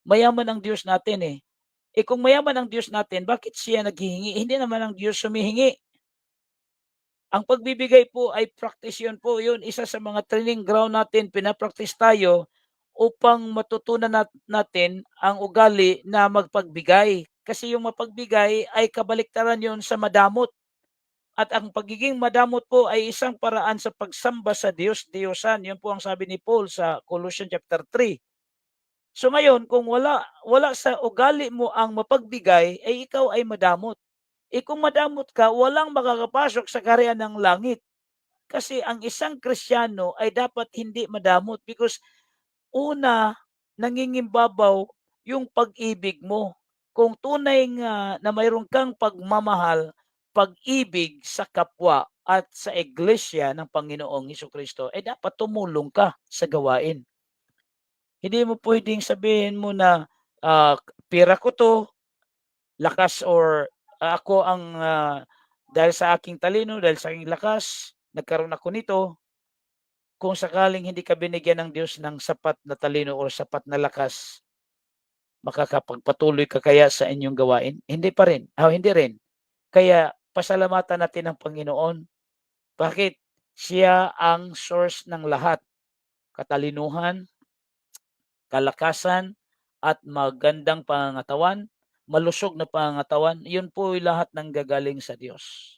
S2: Mayaman ang Diyos natin kung mayaman ang Diyos natin, bakit siya naghihingi? Hindi naman ang Diyos sumihingi. Ang pagbibigay po ay practice yun po. Yun, isa sa mga training ground natin, pinapractice tayo upang matutunan natin ang ugali na magpagbigay. Kasi yung mapagbigay ay kabaliktaran yon sa madamot. At ang pagiging madamot po ay isang paraan sa pagsamba sa Diyos-Diyosan. Yun po ang sabi ni Paul sa Colossians chapter 3. So ngayon, kung wala sa ugali mo ang mapagbigay, ay ikaw ay madamot. Kung madamot ka, walang makakapasok sa kaharian ng langit. Kasi ang isang Kristiyano ay dapat hindi madamot because una, nangingimbabaw yung pag-ibig mo. Kung tunay nga na mayroon kang pagmamahal, pag-ibig sa kapwa at sa iglesia ng Panginoong Hesukristo, dapat tumulong ka sa gawain. Hindi mo pwedeng sabihin mo na pera ko to, lakas or ako ang dahil sa aking talino, dahil sa aking lakas,
S3: nagkaroon ako nito, kung sakaling hindi ka binigyan ng Diyos ng sapat na talino o sapat na lakas, makakapagpatuloy ka kaya sa inyong gawain? Hindi pa rin, hindi rin. Kaya pasalamatan natin ang Panginoon. Bakit? Siya ang source ng lahat. Katalinuhan, kalakasan, at magandang pangangatawan, malusog na pangangatawan, yun po lahat ng gagaling sa Diyos.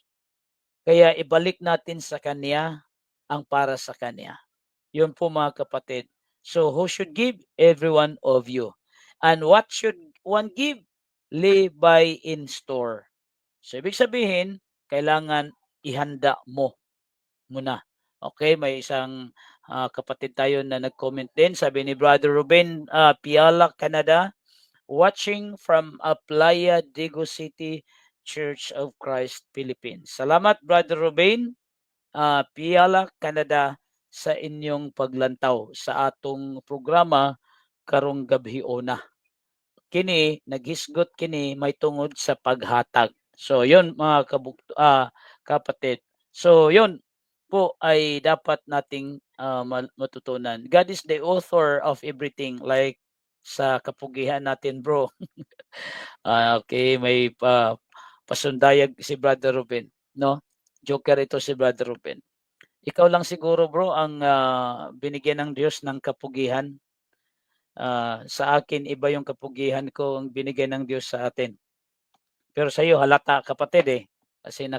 S3: Kaya ibalik natin sa Kanya ang para sa Kanya. Yun po mga kapatid. So who should give? Every one of you. And what should one give? Lay by in store. So ibig sabihin, kailangan ihanda mo muna. Okay, may isang kapatid tayo na nag-comment din. Sabi ni Brother Ruben Piala, Canada, watching from Playa Digo City, Church of Christ, Philippines. Salamat Brother Ruben Piala, Canada, sa inyong paglantaw sa atong programa karong gabhiona. Kini naghisgot kini may tungod sa paghatag. So yon mga kapatid. So yon po ay dapat nating matutunan. God is the author of everything, like sa kapugihan natin, bro. Okay, may pasundayag si Brother Ruben, no? Joker ito si Brother Ruben. Ikaw lang siguro, bro, ang binigyan ng Diyos ng kapugihan. Sa akin, iba yung kapugihan ko ang binigay ng Diyos sa atin. Pero sa iyo, halata kapatid eh. Kasi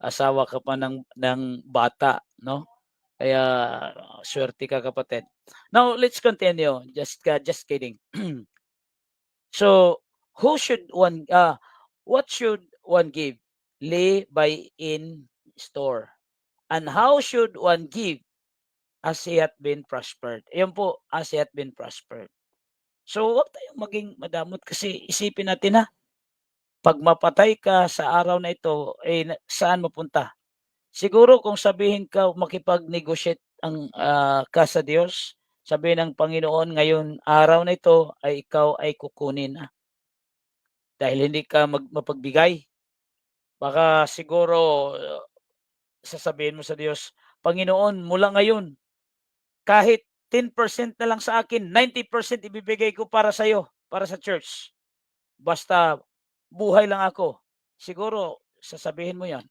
S3: asawa ka pa ng bata, no? Kaya swerte ka kapatid. Now, let's continue. Just kidding. So, what should one give? Lay by in store. And how should one give? As he hath been prospered. Ayun po, as he hath been prospered. So, huwag tayong maging madamot kasi isipin natin pag mapatay ka sa araw na ito, saan mapunta? Siguro kung sabihin ka makipag-negotiate ka sa Diyos, sabihin ng Panginoon ngayon araw na ito ay ikaw ay kukunin na. Dahil hindi ka mapagbigay. Baka siguro sasabihin mo sa Diyos, Panginoon, mula ngayon, kahit 10% na lang sa akin, 90% ibibigay ko para sa iyo, para sa church. Basta buhay lang ako. Siguro sasabihin mo 'yan.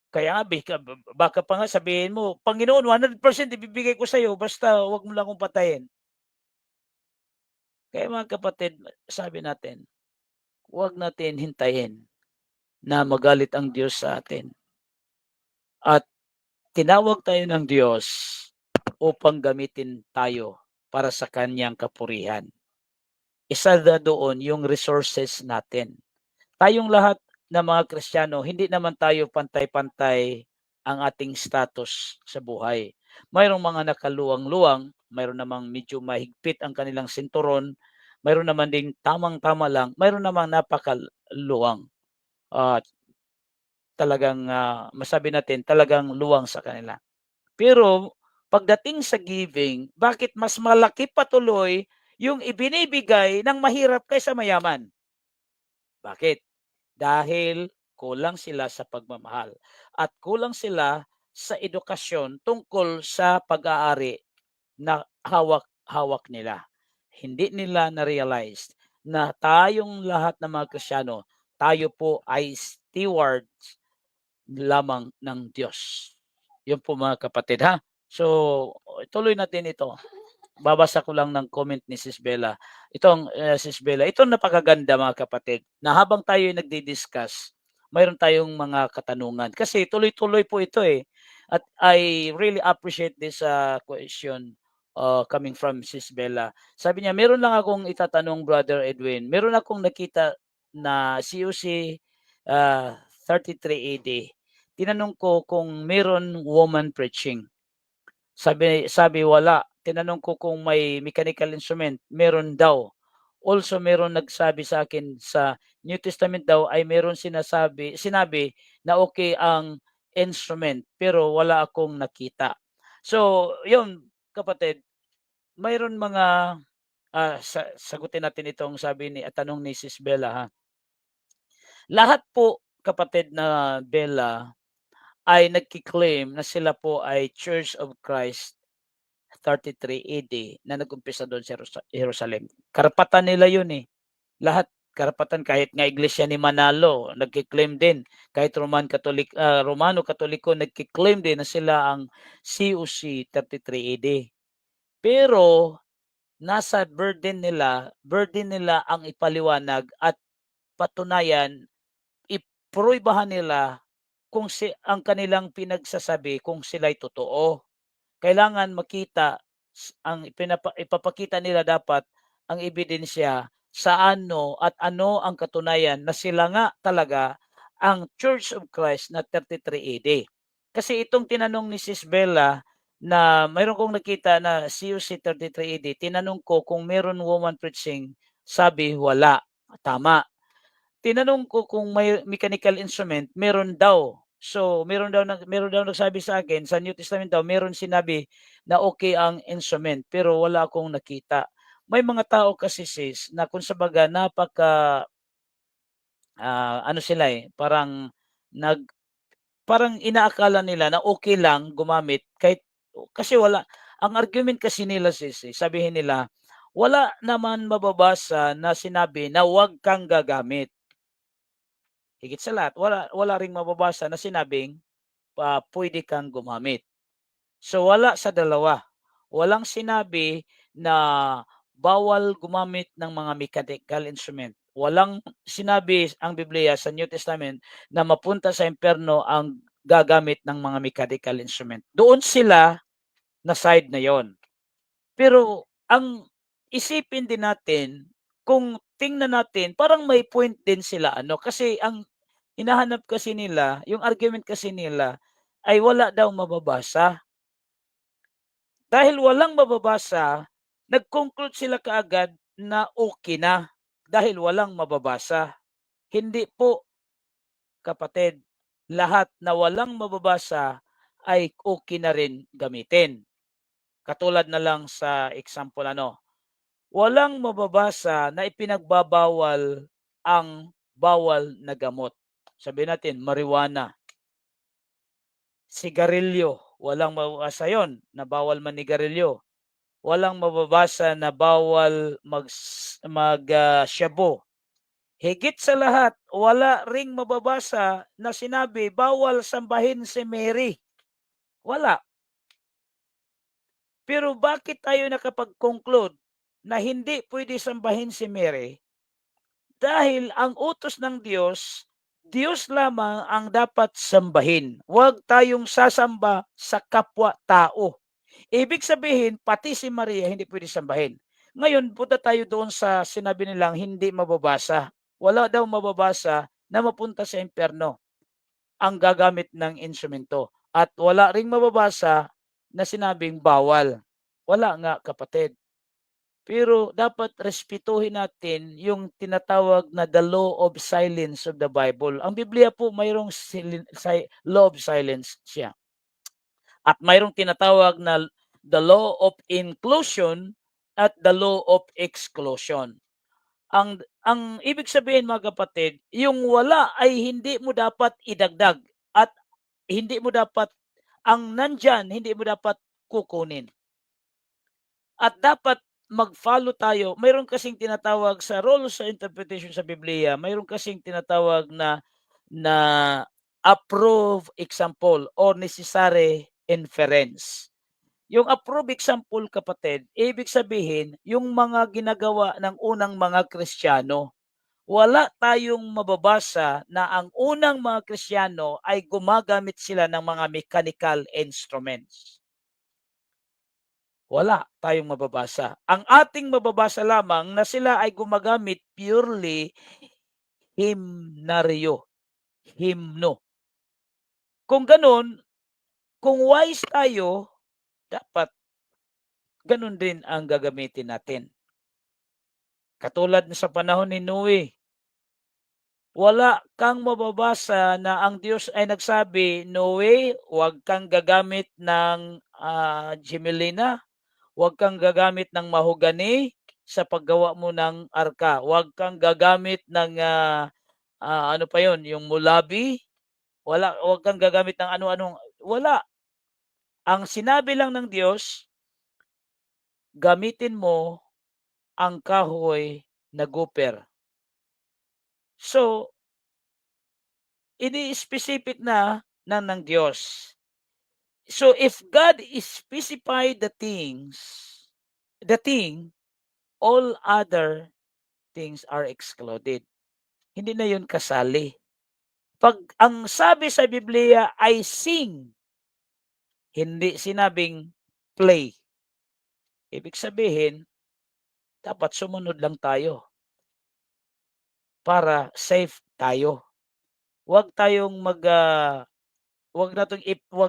S3: Kaya baka pa nga sabihin mo, Panginoon, 100% ibibigay ko sa iyo, basta wag mo lang akong patayin. Kaya mga kapatid, sabi natin, wag natin hintayin na magalit ang Diyos sa atin. At tinawag tayo ng Diyos upang gamitin tayo para sa kanyang kapurihan. Isa na doon yung resources natin. Tayong lahat na mga Kristiyano, hindi naman tayo pantay-pantay ang ating status sa buhay. Mayroong mga nakaluwang-luwang, mayroon namang medyo mahigpit ang kanilang sinturon, mayroon naman ding tamang-tama lang, mayroon namang napakaluwang. Talagang masabi natin, talagang luwang sa kanila. Pero pagdating sa giving, bakit mas malaki patuloy yung ibinibigay ng mahirap kaysa mayaman? Bakit? Dahil kulang sila sa pagmamahal at kulang sila sa edukasyon tungkol sa pag-aari na hawak-hawak nila. Hindi nila na-realize na tayong lahat ng mga Kristiyano, tayo po ay stewards lamang ng Diyos. Yun po mga kapatid So, tuloy natin ito. Babasa ko lang ng comment ni Sis Bella. Sis Bella, itong napakaganda mga kapatid, na habang tayo ay nagdi-discuss, mayroon tayong mga katanungan. Kasi tuloy-tuloy po ito At I really appreciate this question coming from Sis Bella. Sabi niya, meron lang akong itatanong, Brother Edwin. Meron akong nakita na COC 33 AD. Tinanong ko kung meron woman preaching. Sabi wala. Tinanong ko kung may mechanical instrument, meron daw. Also meron nagsabi sa akin sa New Testament daw ay meron sinabi na okay ang instrument pero wala akong nakita. So, yun kapatid, mayroon mga sagutin natin itong tanong ni Sis Bella Lahat po kapatid na Bella ay nagki-claim na sila po ay Church of Christ 33 AD na nag-umpisa doon sa Jerusalem. Karapatan nila yun eh. Lahat karapatan, kahit nga Iglesia ni Manalo nagki-claim din, kahit Romano Katoliko nagki-claim din na sila ang COC 33 AD. Pero nasa burden nila ang ipaliwanag at patunayan, ipruibahan nila kung ang kanilang pinagsasabi kung sila'y totoo. Kailangan makita ang ipapakita nila dapat ang ebidensya sa ano at ano ang katunayan na sila nga talaga ang Church of Christ na 33 AD. Kasi itong tinanong ni Sis Bella na mayroon kong nakita na COC 33 AD, tinanong ko kung meron woman preaching, sabi wala. Tama. Tinanong ko kung may mechanical instrument, meron daw. So, meron daw nagsabi sa akin sa New Testament daw, meron sinabi na okay ang instrument, pero wala akong nakita. May mga tao kasi sis na kung sabaga ano sila parang inaakala nila na okay lang gumamit kahit kasi wala. Ang argument kasi nila sis, sabihin nila, wala naman mababasa na sinabi na huwag kang gagamit. Higit sa lahat, wala ring mababasa na sinabing pwede kang gumamit. So wala sa dalawa. Walang sinabi na bawal gumamit ng mga mechanical instrument. Walang sinabi ang Biblia sa New Testament na mapunta sa impyerno ang gagamit ng mga mechanical instrument. Doon sila na side na yon. Pero ang isipin din natin, kung tingnan natin, parang may point din sila kasi ang hinahanap kasi nila, yung argument kasi nila ay wala daw mababasa. Dahil walang mababasa, nag-conclude sila kaagad na okay na dahil walang mababasa. Hindi po, kapatid, lahat na walang mababasa ay okay na rin gamitin. Katulad na lang sa example walang mababasa na ipinagbabawal ang bawal na gamot. Sabihin natin, marijuana. Sigarilyo, walang mababasa yon na bawal manigarilyo. Walang mababasa na bawal shabu. Higit sa lahat, wala ring mababasa na sinabi bawal sambahin si Mary. Wala. Pero bakit tayo nakapag-conclude na hindi pwede sambahin si Mary? Dahil ang utos ng Diyos, Diyos lamang ang dapat sambahin. Huwag tayong sasamba sa kapwa-tao. Ibig sabihin, pati si Maria hindi pwede sambahin. Ngayon, punta tayo doon sa sinabi nilang hindi mababasa. Wala daw mababasa na mapunta sa impyerno ang gagamit ng instrumento. At wala ring mababasa na sinabing bawal. Wala nga, kapatid. Pero dapat respetuhin natin yung tinatawag na the law of silence of the Bible. Ang Biblia po mayroong law of silence siya. At mayroong tinatawag na the law of inclusion at the law of exclusion. Ang ibig sabihin mga kapatid, yung wala ay hindi mo dapat idagdag at hindi mo dapat ang nandyan, hindi mo dapat kukunin. At dapat mag-follow tayo. Mayroon kasing tinatawag sa rules sa interpretation sa Biblia, mayroon kasing tinatawag na approved example or necessary inference. Yung approved example, kapatid, ibig sabihin, yung mga ginagawa ng unang mga Kristiyano, wala tayong mababasa na ang unang mga Kristiyano ay gumagamit sila ng mga mechanical instruments. Wala tayong mababasa. Ang ating mababasa lamang na sila ay gumagamit purely hymnaryo, hymno. Kung ganun, kung wise tayo, dapat ganun din ang gagamitin natin. Katulad sa panahon ni Noe, wala kang mababasa na ang Diyos ay nagsabi, Noe, huwag kang gagamit ng gemelina, huwag kang gagamit ng mahogani sa paggawa mo ng arka. Huwag kang gagamit ng yung mulabi. Huwag kang gagamit ng ano-anong wala. Ang sinabi lang ng Diyos, gamitin mo ang kahoy na gopher. So, ini-specific na ng Diyos. So, if God specified the thing, all other things are excluded. Hindi na yun kasali. Pag ang sabi sa Biblia ay sing, hindi sinabing play. Ibig sabihin, dapat sumunod lang tayo para safe tayo. Huwag tayong huwag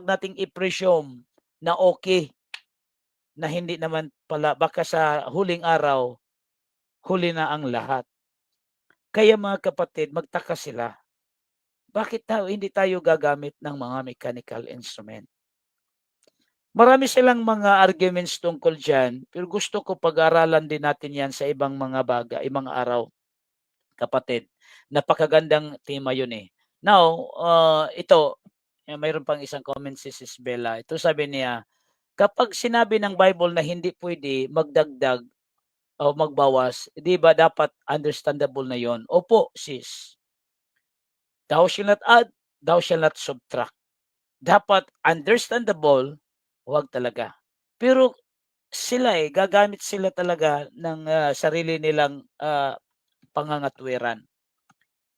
S3: nating i-presume na okay, na hindi naman pala baka sa huling araw, huli na ang lahat. Kaya mga kapatid, magtaka sila. Bakit hindi tayo gagamit ng mga mechanical instrument? Marami silang mga arguments tungkol diyan, pero gusto ko pag-aralan din natin 'yan sa ibang mga ibang araw, kapatid. Napakagandang tema 'yun, eh. Now, ito, mayroon pang isang comment si Sis Bella. Ito sabi niya, kapag sinabi ng Bible na hindi pwede magdagdag o magbawas, 'di ba dapat understandable na 'yon? Opo, sis. Thou shall not add, thou shall not subtract. Dapat understandable, huwag talaga. Pero sila, gagamit sila talaga ng, sarili nilang, pangangatwiran.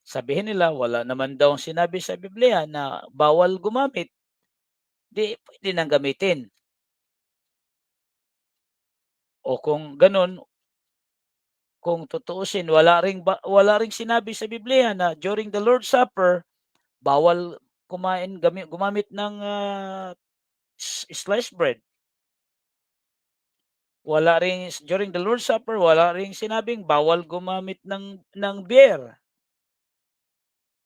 S3: Sabihin nila wala naman daw sinabi sa Biblia na bawal gumamit, 'di puwede nang gamitin. O kung gano'n, kung tutuusin wala ring sinabi sa Biblia na during the Lord's Supper, bawal gumamit ng, sliced bread. Wala ring during the Lord's Supper, wala ring sinabing bawal gumamit ng beer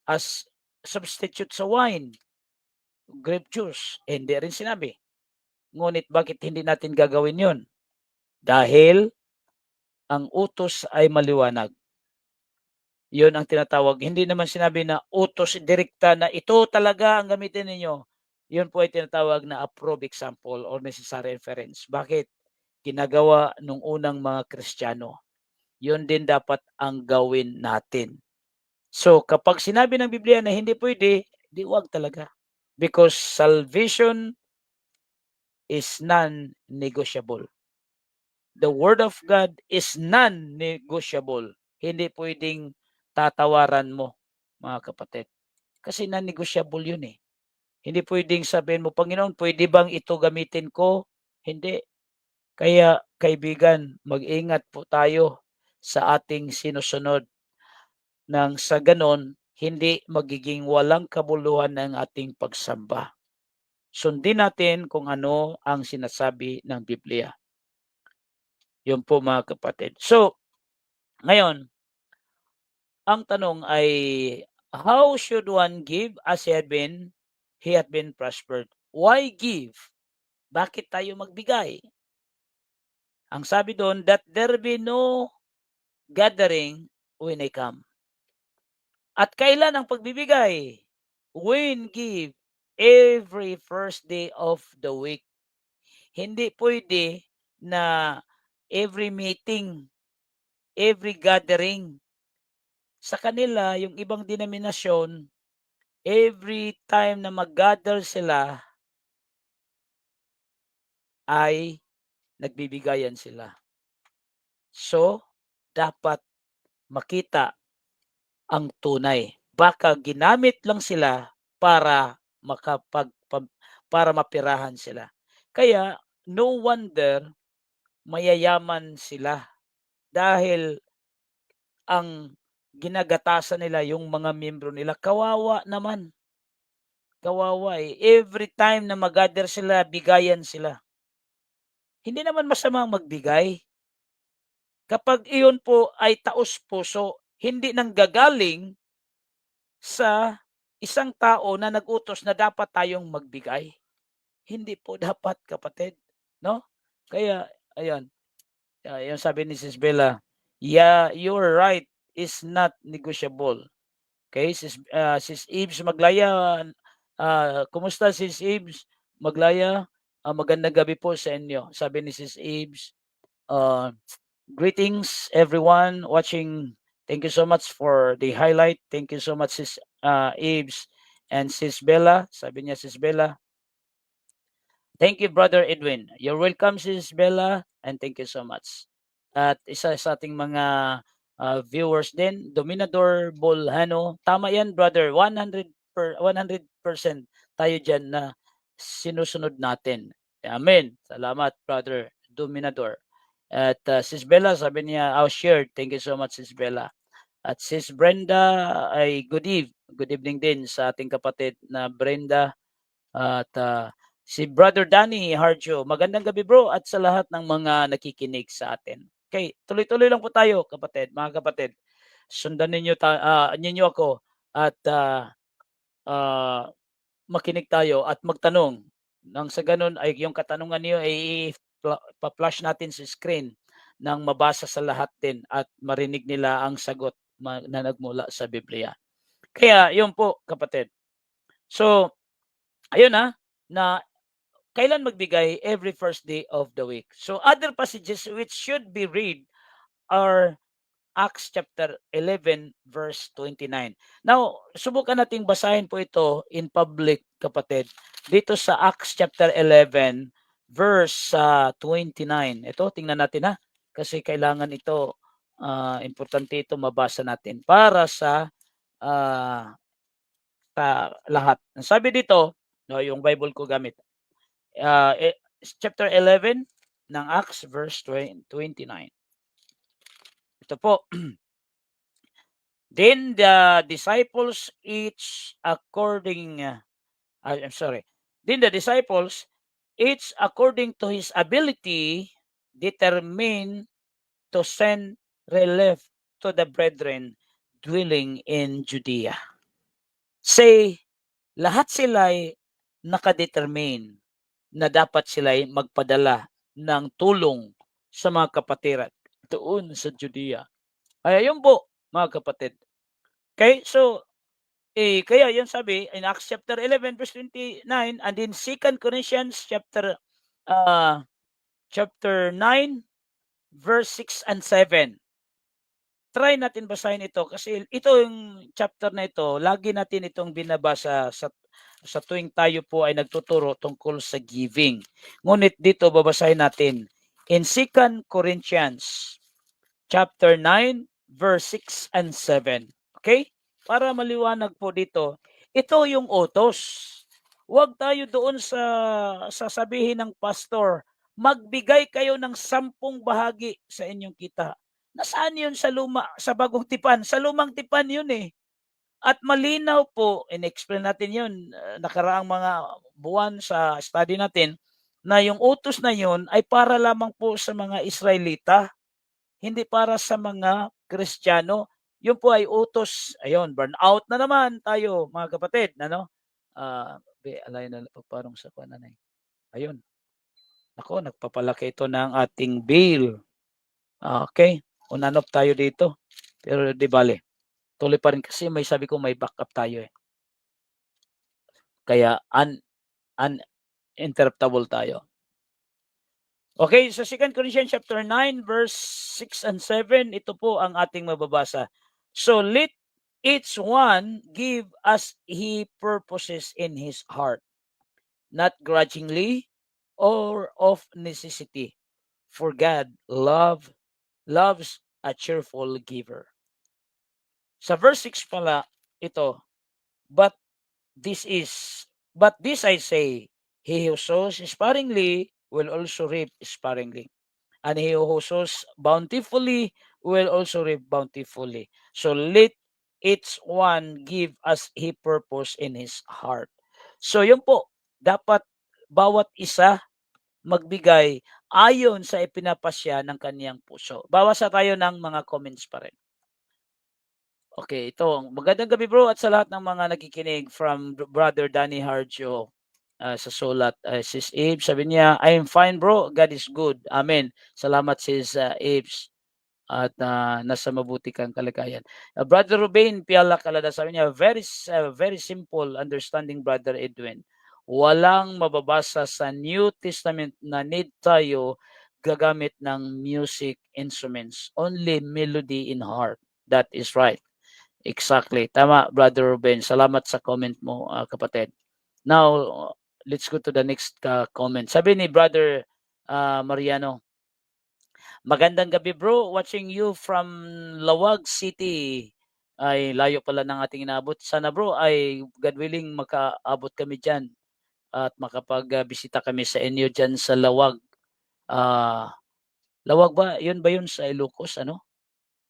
S3: as substitute sa wine, grape juice, hindi rin sinabi. Ngunit bakit hindi natin gagawin 'yon? Dahil ang utos ay maliwanag. 'Yon ang tinatawag, hindi naman sinabi na utos direkta na ito talaga ang gamitin ninyo. 'Yun po ay tinatawag na approved example or necessary inference. Bakit? Ginagawa nung unang mga Kristiyano. 'Yun din dapat ang gawin natin. So, kapag sinabi ng Biblia na hindi pwede, 'di wag talaga. Because salvation is non-negotiable. The word of God is non-negotiable. Hindi pwedeng tatawaran mo, mga kapatid. Kasi non-negotiable 'yun, eh. Hindi pwedeng sabihin mo, "Panginoon, pwede bang ito gamitin ko?" Hindi. Kaya kaibigan, mag-ingat po tayo sa ating sinusunod, nang sa gano'n hindi magiging walang kabuluhan ang ating pagsamba. Sundin natin kung ano ang sinasabi ng Biblia. 'Yun po mga kapatid. So, ngayon, ang tanong ay, how should one give as he had been prospered? Why give? Bakit tayo magbigay? Ang sabi doon, that there be no gathering when I come. At kailan ang pagbibigay? When give every first day of the week. Hindi pwede na every meeting, every gathering. Sa kanila, yung ibang denominasyon, every time na mag-gather sila, ay nagbibigayan sila. So, dapat makita ang tunay. Baka ginamit lang sila para para mapirahan sila. Kaya no wonder mayayaman sila dahil ang ginagatasan nila yung mga miyembro nila. Kawawa naman. Kawawa, eh. Every time na mag-gather sila, bigayan sila. Hindi naman masamang magbigay. Kapag iyon po ay taos-puso, hindi nanggagaling sa isang tao na nag-utos na dapat tayong magbigay. Hindi po dapat, kapatid, no? Kaya ayan, yung sabi ni Sis Bella, "Yeah, your right is not negotiable." Okay, Sis Ibs Maglaya, Kumusta Sis Ibs? Maglaya, magandang gabi po sa inyo. Sabi ni Sis Ibs, greetings everyone watching. Thank you so much for the highlight. Thank you so much Sis Ibs and Sis Bella. Sabi niya Sis Bella. Thank you Brother Edwin. You're welcome Sis Bella and thank you so much. At isa sa ating mga viewers din, Dominador Bolhano. Tama yan brother, 100% tayo diyan na sinusunod natin. Amen. Salamat brother Dominador. At Sis Bella, sabi niya, shared. Thank you so much Sis Bella. At Sis Brenda ay good evening din sa ating kapatid na Brenda. At si Brother Danny Harjo, magandang gabi bro at sa lahat ng mga nakikinig sa atin. Okay, tuloy-tuloy lang po tayo kapatid, mga kapatid. Sundan ninyo ako at makinig tayo at magtanong. Nang sa ganun ay yung katanungan niyo ay pa-flash natin sa screen nang mabasa sa lahat din at marinig nila ang sagot na nagmula sa Biblia. Kaya yun po kapatid. So, ayun na kailan magbigay? Every first day of the week. So other passages which should be read are Acts chapter 11 verse 29. Now, subukan nating basahin po ito in public kapatid. Dito sa Acts chapter 11 verse 29. Ito, tingnan natin kasi kailangan ito, importante ito mabasa natin para sa lahat. Sabi dito, yung Bible ko gamit. Chapter 11 ng Acts verse 29. Ito po. Then the disciples Then the disciples each according to his ability determined to send relief to the brethren dwelling in Judea. Say, lahat sila'y nakadetermine na dapat sila'y magpadala ng tulong sa mga kapatiran doon sa Judea. Ay, yun po, mga kapatid. Okay, so, kaya yun sabi, in Acts chapter 11, verse 29, and in 2 Corinthians chapter 9, verse 6 and 7. Try natin basahin ito kasi ito yung chapter na ito, lagi natin itong binabasa sa tuwing tayo po ay nagtuturo tungkol sa giving. Ngunit dito babasahin natin in 2 Corinthians chapter 9 verse 6 and 7. Okay? Para maliwanag po dito, ito yung utos. Huwag tayo doon sa sasabihin ng pastor, magbigay kayo ng 10 bahagi sa inyong kita. Nasaan yun sa bagong tipan? Sa lumang tipan yun eh. At malinaw po, in-explain natin yun, nakaraang mga buwan sa study natin, na yung utos na yun ay para lamang po sa mga Israelita, hindi para sa mga Kristiyano. Yun po ay utos. Ayun, burnout na naman tayo, mga kapatid. Alay na parang sa kananay. Ayun. Ako, nagpapalaki ito ng ating bill. Okay, unanop tayo dito. Pero di bale. Tuloy pa rin kasi sabi ko may backup tayo eh. Kaya uninterruptible tayo. Okay, so 2 Corinthians chapter 9 verse 6 and 7, ito po ang ating mababasa. So let each one give as he purposes in his heart, not grudgingly or of necessity, for God loves a cheerful giver. Sa verse 6 pala ito, but this I say, he who sows sparingly will also reap sparingly, and he who sows bountifully will also reap bountifully. So let each one give as he purpose in his heart. So yun po, dapat bawat isa magbigay ayon sa ipinapasya ng kaniyang puso. Bawasa tayo ng mga comments pa rin. Okay, ito. Magandang gabi bro at sa lahat ng mga nakikinig from Brother Danny Harjo sa sulat. Sis Abe, sabi niya, I'm fine bro, God is good. Amen. Salamat sis Abe. at nasa mabuti kang kalagayan. Brother Ruben Piala Calada, sabi niya, very simple understanding, Brother Edwin. Walang mababasa sa New Testament na need tayo gagamit ng music instruments. Only melody in heart. That is right. Exactly. Tama, Brother Ruben. Salamat sa comment mo, kapatid. Now, let's go to the next comment. Sabi ni Brother Mariano, magandang gabi bro, watching you from Lawag City. Ay layo pala ng ating inaabot. Sana bro ay God willing makaabot kami dyan at makapag-bisita kami sa inyo dyan sa Lawag. Lawag ba? Yun ba yun sa Ilocos? Ano?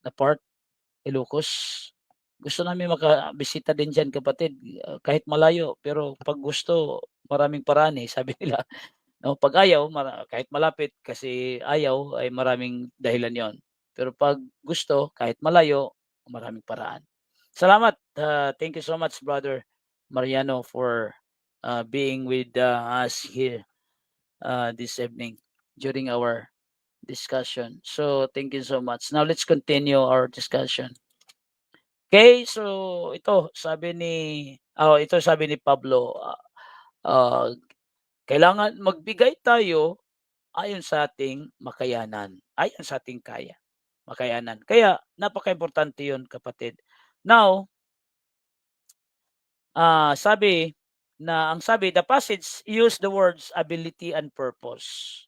S3: Na part? Ilocos? Gusto namin makabisita din dyan kapatid. Kahit malayo pero pag gusto maraming paraan sabi nila. No, pag ayaw, kahit malapit kasi ayaw ay maraming dahilan 'yon. Pero pag gusto, kahit malayo, maraming paraan. Salamat. Thank you so much, Brother Mariano, for being with us here this evening during our discussion. So, thank you so much. Now, let's continue our discussion. Okay, so ito sabi ni Pablo, kailangan magbigay tayo ayon sa ating makayanan, ayon sa ating makayanan. Kaya napakaimportante 'yun, kapatid. Now, ang sabi, the passage use the words ability and purpose.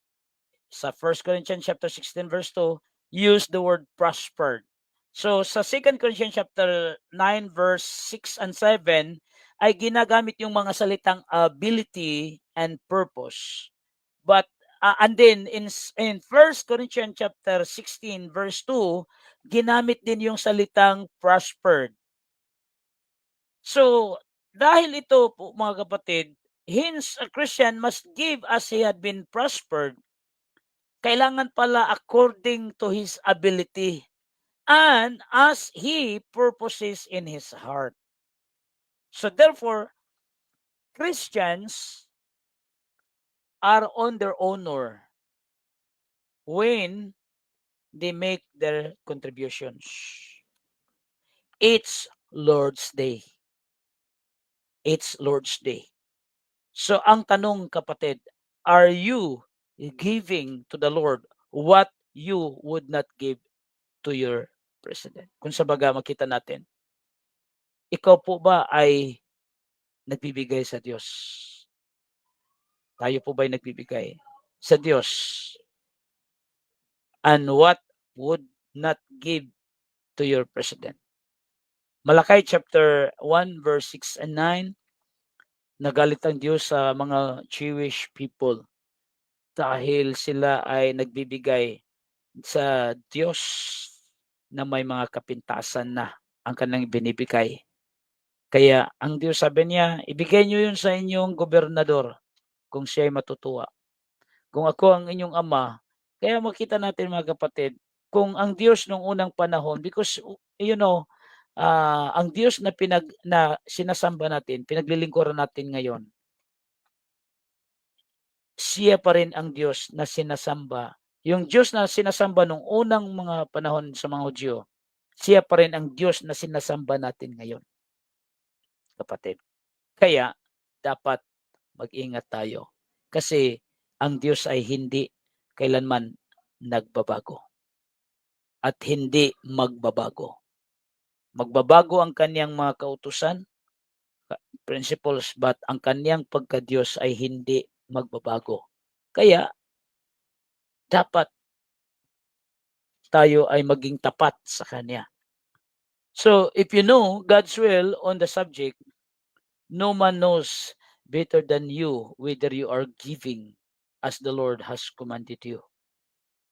S3: Sa 1 Corinthians chapter 16 verse 2, use the word prospered. So sa 2 Corinthians chapter 9 verse 6 and 7 ay ginagamit yung mga salitang ability and purpose. But and then in 1 Corinthians chapter 16 verse 2, ginamit din yung salitang prospered. So dahil ito po mga kapatid, hence a Christian must give as he had been prospered. Kailangan pala according to his ability and as he purposes in his heart. So therefore, Christians are on their honor when they make their contributions. It's Lord's Day. It's Lord's Day. So ang tanong kapatid, are you giving to the Lord what you would not give to your president? Kung sa baga makita natin, ikaw po ba ay nagbibigay sa Diyos? Tayo po ba ay nagbibigay sa Diyos? And what would not give to your president? Malakay chapter 1 verse 6 and 9, nagalit ang Diyos sa mga Jewish people dahil sila ay nagbibigay sa Diyos na may mga kapintasan na ang kanilang binibigay. Kaya ang Diyos sabi niya, ibigay niyo yun sa inyong gobernador kung siya ay matutuwa. Kung ako ang inyong ama, kaya makita natin mga kapatid, kung ang Diyos nung unang panahon, because ang Diyos na sinasamba natin, pinaglilingkuran natin ngayon, siya pa rin ang Diyos na sinasamba. Yung Diyos na sinasamba nung unang mga panahon sa mga Hudyo, siya pa rin ang Diyos na sinasamba natin ngayon, kapatid. Kaya, dapat mag-ingat tayo. Kasi, ang Diyos ay hindi kailanman nagbabago. At hindi magbabago. Magbabago ang kaniyang mga kautusan, principles, but ang kaniyang pagka-Diyos ay hindi magbabago. Kaya, dapat tayo ay maging tapat sa Kanya. So, if you know God's will on the subject, no man knows better than you whether you are giving as the Lord has commanded you.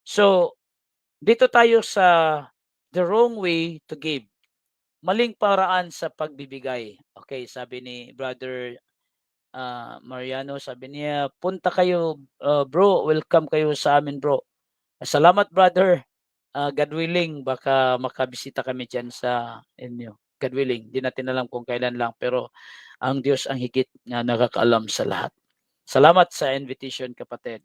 S3: So, dito tayo sa the wrong way to give. Maling paraan sa pagbibigay. Okay, sabi ni Brother Mariano, sabi niya, punta kayo bro, welcome kayo sa amin bro. Salamat brother. God willing, baka makabisita kami dyan sa inyo. God willing, di natin alam kung kailan lang, pero ang Diyos ang higit na nakakaalam sa lahat. Salamat sa invitation kapatid.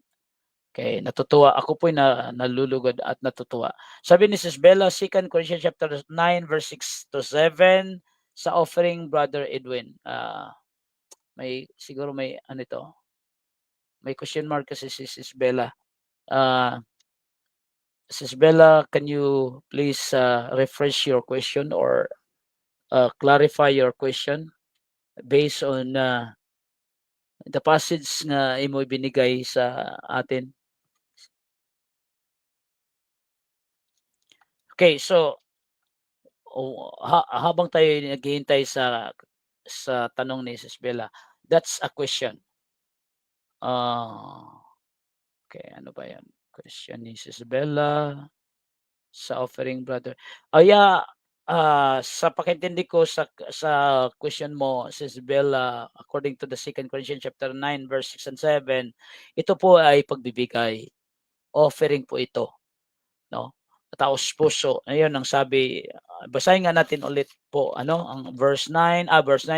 S3: Okay, natutuwa. Ako po'y nalulugod at natutuwa. Sabi ni Sis Bella, 2 Corinthians chapter 9, verse 6 to 7, sa offering, Brother Edwin. Siguro may, ano ito, may question mark kasi si Sis Bella. Sis Bella, can you please refresh your question or clarify your question based on the passage na imo binigay sa atin? Okay, so habang tayo naghihintay sa tanong ni Sis Bella, that's a question. Okay, ano ba 'yan? Question ni Sis Bella sa offering, brother. Yeah, sa pakintindi ko sa question mo, Sis Bella, according to the 2 Corinthians chapter 9, verse 6 and 7, ito po ay pagbibigay. Offering po ito, no? Taos puso. Ayun ang sabi, basahin nga natin ulit po ang verse 9,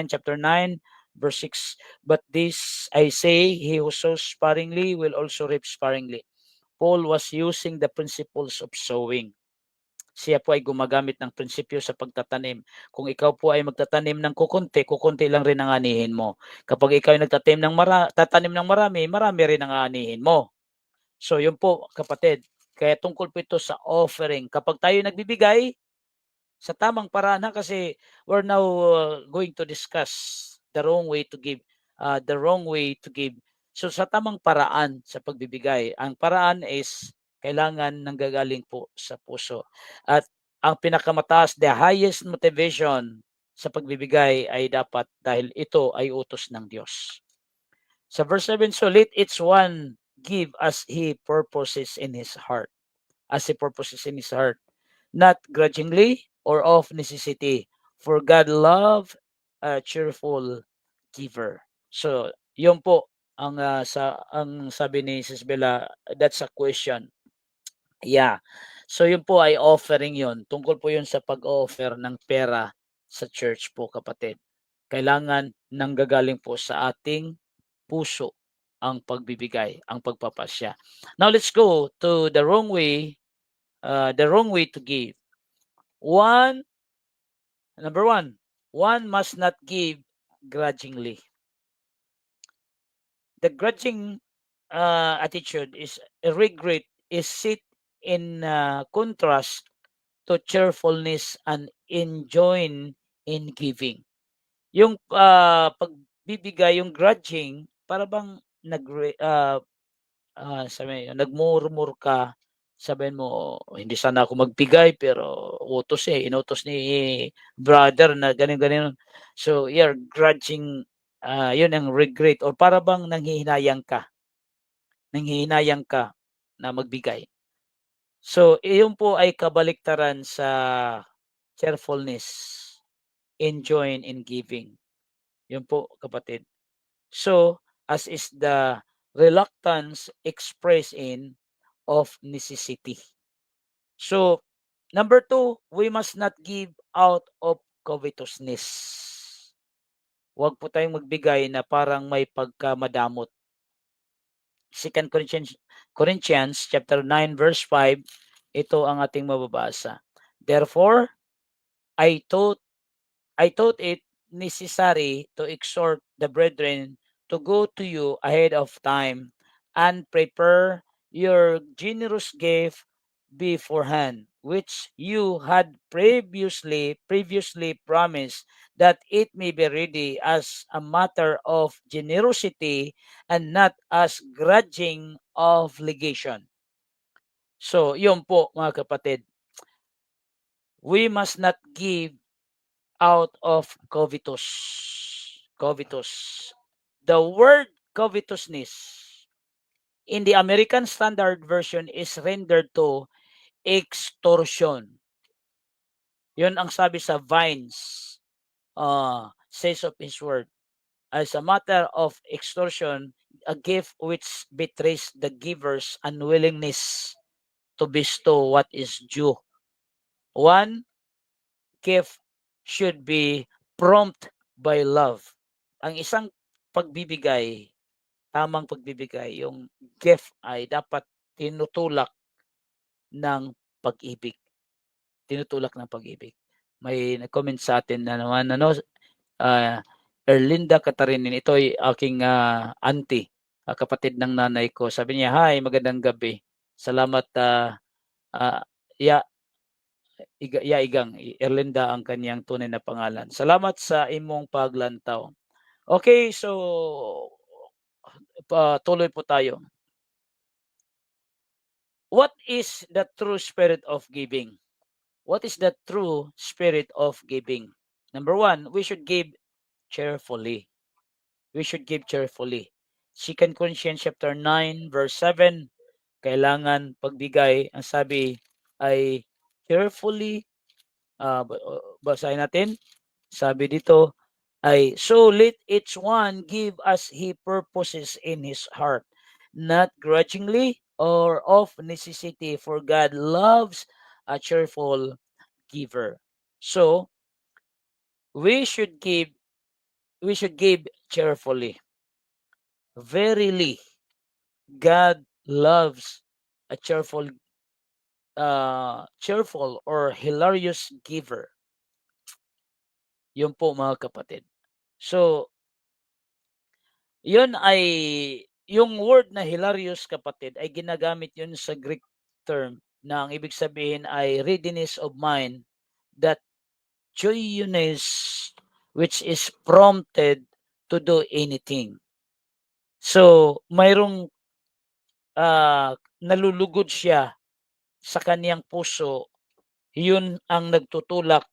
S3: chapter 9, verse 6. But this I say, he who sows sparingly will also reap sparingly. Paul was using the principles of sowing. Siya po ay gumagamit ng prinsipyo sa pagtatanim. Kung ikaw po ay magtatanim ng kukunti lang rin ang anihin mo. Kapag ikaw ay tatanim ng marami, marami rin ang anihin mo. So yun po, kapatid. Kaya tungkol po ito sa offering. Kapag tayo nagbibigay sa tamang paraan, kasi we're now going to discuss the wrong way to give. So sa tamang paraan sa pagbibigay, ang paraan is kailangan nanggagaling po sa puso. At ang pinakamataas, the highest motivation sa pagbibigay ay dapat dahil ito ay utos ng Diyos. Sa verse 7, so let each one give as he purposes in his heart. Not grudgingly or of necessity, for God love a cheerful giver. So, yun po ang sabi ni Sis Bella, that's a question. Yeah. So yun po ay offering yun. Tungkol po yun sa pag-offer ng pera sa church po, kapatid. Kailangan nanggagaling po sa ating puso ang pagbibigay, ang pagpapasya. Now let's go to the wrong way to give. Number one must not give grudgingly. The grudging attitude is regret is set in contrast to cheerfulness and enjoying in giving. Yung pagbibigay, yung grudging, para bang nagmurmur ka, sabihin mo, hindi sana ako magbigay pero inutos ni brother na ganun. So you're grudging, yun ang regret, or para bang nanghihinayang ka na magbigay. So iyon po ay kabaliktaran sa cheerfulness, enjoying in giving. Yun po, kapatid. So, as is the reluctance expressed in of necessity. So, number 2, we must not give out of covetousness. Huwag po tayong magbigay na parang may pagkamadamot. 2 Corinthians chapter 9 verse 5, ito ang ating mababasa. Therefore, I thought it necessary to exhort the brethren to go to you ahead of time and prepare your generous gift beforehand, which you had previously promised, that it may be ready as a matter of generosity and not as grudging obligation. So, yun po, mga kapatid. We must not give out of covetous. The word covetousness in the American Standard Version is rendered to extortion. Yun ang sabi sa Vines, says of his word. As a matter of extortion, a gift which betrays the giver's unwillingness to bestow what is due. One gift should be prompt by love. Ang isang pagbibigay tamang pagbibigay, yung gift ay dapat tinutulak ng pag-ibig. Tinutulak ng pag-ibig. May nag-comment sa atin na naman ano, Erlinda Catarinin, ito ay aking auntie, kapatid ng nanay ko. Sabi niya, "Hi, magandang gabi. Salamat ya igang Erlinda ang kaniyang tunay na pangalan. Salamat sa imong paglantaw." Okay, so tuloy po tayo. What is the true spirit of giving? What is the true spirit of giving? Number one, we should give cheerfully. We should give cheerfully. 2 Corinthians chapter 9 verse 7, kailangan pagbigay, ang sabi ay cheerfully. Basahin natin. Sabi dito ay, "So let each one give as he purposes in his heart, not grudgingly or of necessity, for God loves a cheerful giver." So, we should give cheerfully. Verily, God loves a cheerful or hilarious giver. Yun po mga kapatid. So, yun ay, yung word na hilarious kapatid ay ginagamit yun sa Greek term na ang ibig sabihin ay readiness of mind, that joyousness which is prompted to do anything. So, mayroong nalulugod siya sa kaniyang puso, yun ang nagtutulak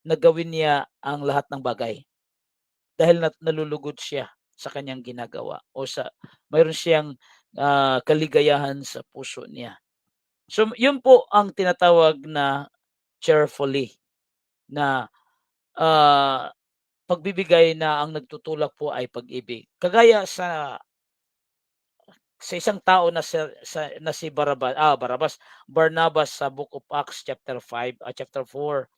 S3: na gawin niya ang lahat ng bagay. Dahil nalulugod siya sa kaniyang ginagawa o mayroon siyang kaligayahan sa puso niya. So, yun po ang tinatawag na cheerfully, na pagbibigay na ang nagtutulak po ay pag-ibig. Kagaya sa isang tao na si Barnabas sa Book of Acts chapter 4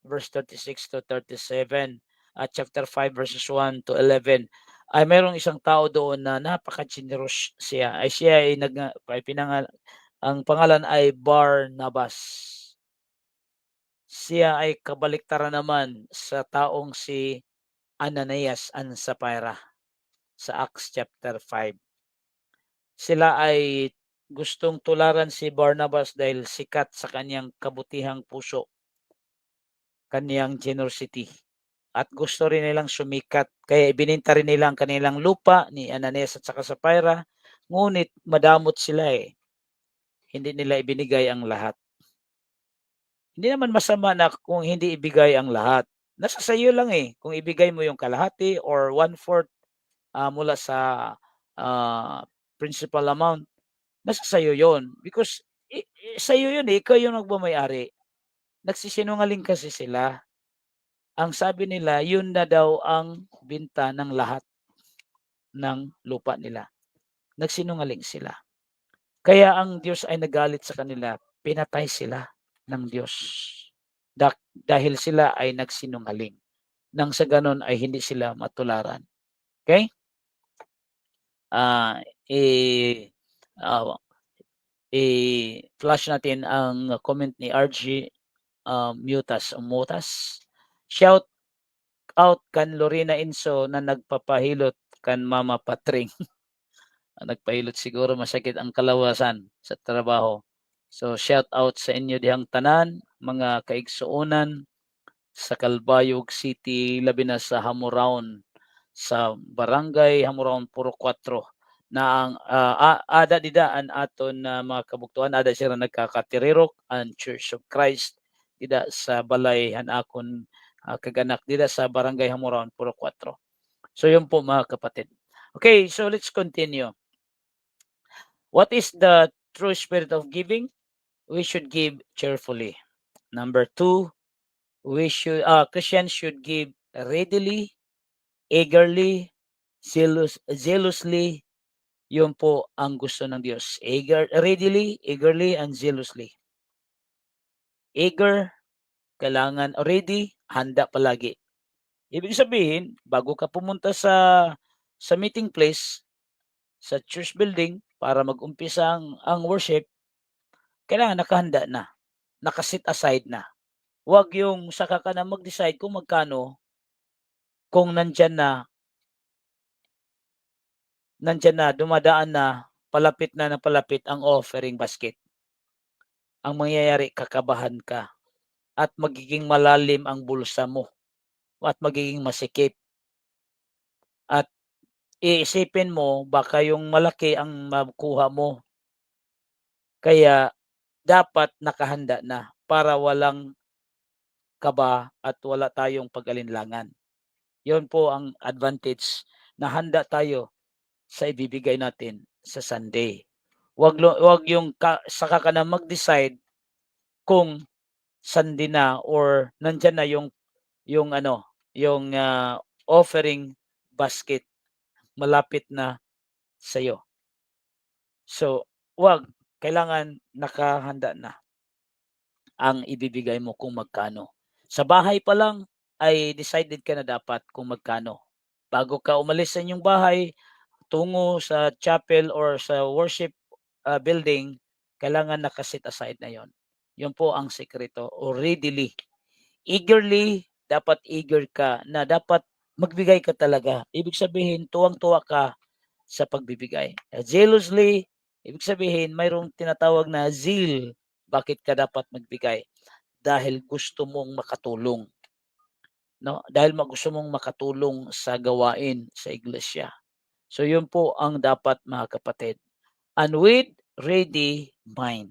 S3: verse 36 to 37 at chapter 5 verses 1 to 11, ay mayroong isang tao doon na napaka-generous siya. Siya ay ang pangalan ay Barnabas. Siya ay kabaliktaran naman sa taong si Ananias and Sapphira sa Acts chapter 5. Sila ay gustong tularan si Barnabas dahil sikat sa kaniyang kabutihang puso, kaniyang generosity, at gusto rin nilang sumikat. Kaya ibininta rin nila ang kanilang lupa ni Ananias at saka Sapphira, ngunit madamot sila Hindi nila ibinigay ang lahat. Hindi naman masama na kung hindi ibigay ang lahat. Nasa sayo lang kung ibigay mo yung kalahati or 1/4 mula sa principal amount, nasa sayo yon. Because sayo yun ikaw yung nagmamay-ari. Nagsisinungaling kasi sila. Ang sabi nila, yun na daw ang binta ng lahat ng lupa nila. Nagsinungaling sila. Kaya ang Diyos ay nagalit sa kanila, pinatay sila ng Diyos. Dahil sila ay nagsinungaling. Nang sa ganon ay hindi sila matularan. Okay? I-flash natin ang comment ni RG Mutas. Shout out kan Lorena Inso na nagpapahilot kan Mama Patring. Nagpahilot siguro, masakit ang kalawasan sa trabaho. So shout out sa inyo dihang tanan, mga kaigsuonan sa Calbayog City, labi na sa Hamoraon, sa Barangay Hamoraon Puro 4, na ang ada didaan aton na mga kabuktuan, ada siya na nagkakatirerok ang Church of Christ dida sa balay hanakon kaganak dida sa Barangay Hamoraon Puro 4. So yun po mga kapatid. Okay, so let's continue. What is the true spirit of giving? We should give cheerfully. Number 2, Christians should give readily, eagerly, zealously. Yun po ang gusto ng Diyos. Readily, eagerly, and zealously. Eager, kailangan ready, handa palagi. Ibig sabihin, bago ka pumunta sa meeting place, sa church building para mag-umpisa ang worship, kailangan nakahanda na, naka-set aside na. Huwag yung saka ka na mag-decide kung magkano, kung nandiyan na, dumadaan na, palapit na ng palapit ang offering basket. Ang mangyayari, kakabahan ka at magiging malalim ang bulsa mo at magiging masikip. At iisipin mo baka yung malaki ang makuha mo. Kaya dapat nakahanda na para walang kaba at wala tayong pag-alinlangan. Yun po ang advantage na handa tayo sa ibibigay natin sa Sunday. Wag yung saka ka na mag-decide kung Sunday na or nandiyan na yung offering basket malapit na sa'yo. So, kailangan nakahanda na ang ibibigay mo kung magkano. Sa bahay pa lang ay decided ka na dapat kung magkano. Bago ka umalis sa inyong bahay, tungo sa chapel or sa worship building, kailangan naka-set aside na yon. Yun po ang sekreto, o readily. Eagerly, dapat eager ka na dapat magbigay ka talaga. Ibig sabihin, tuwang-tuwa ka sa pagbibigay. Zealously, ibig sabihin, mayroong tinatawag na zeal. Bakit ka dapat magbigay? Dahil gusto mong makatulong. No? Dahil gusto mong makatulong sa gawain sa iglesia. So yun po ang dapat, mga kapatid. And with ready mind.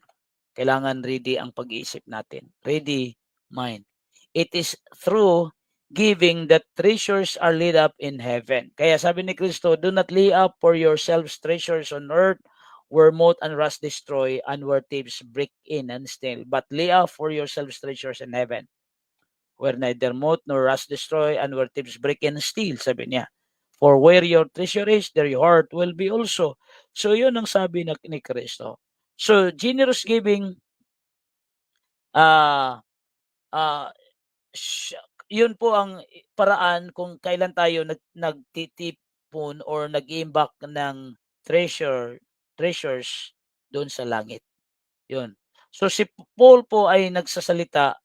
S3: Kailangan ready ang pag-iisip natin. Ready mind. It is through giving that treasures are laid up in heaven. Kaya sabi ni Kristo, do not lay up for yourselves treasures on earth where moth and rust destroy and where thieves break in and steal. But lay up for yourselves treasures in heaven where neither moth nor rust destroy and where thieves break in and steal. Sabi niya. For where your treasure is, there your heart will be also. So yun ang sabi ni Kristo. So generous giving, yun po ang paraan kung kailan tayo nagtitipon or nag-iimbak ng treasures doon sa langit. Yun. So si Paul po ay nagsasalita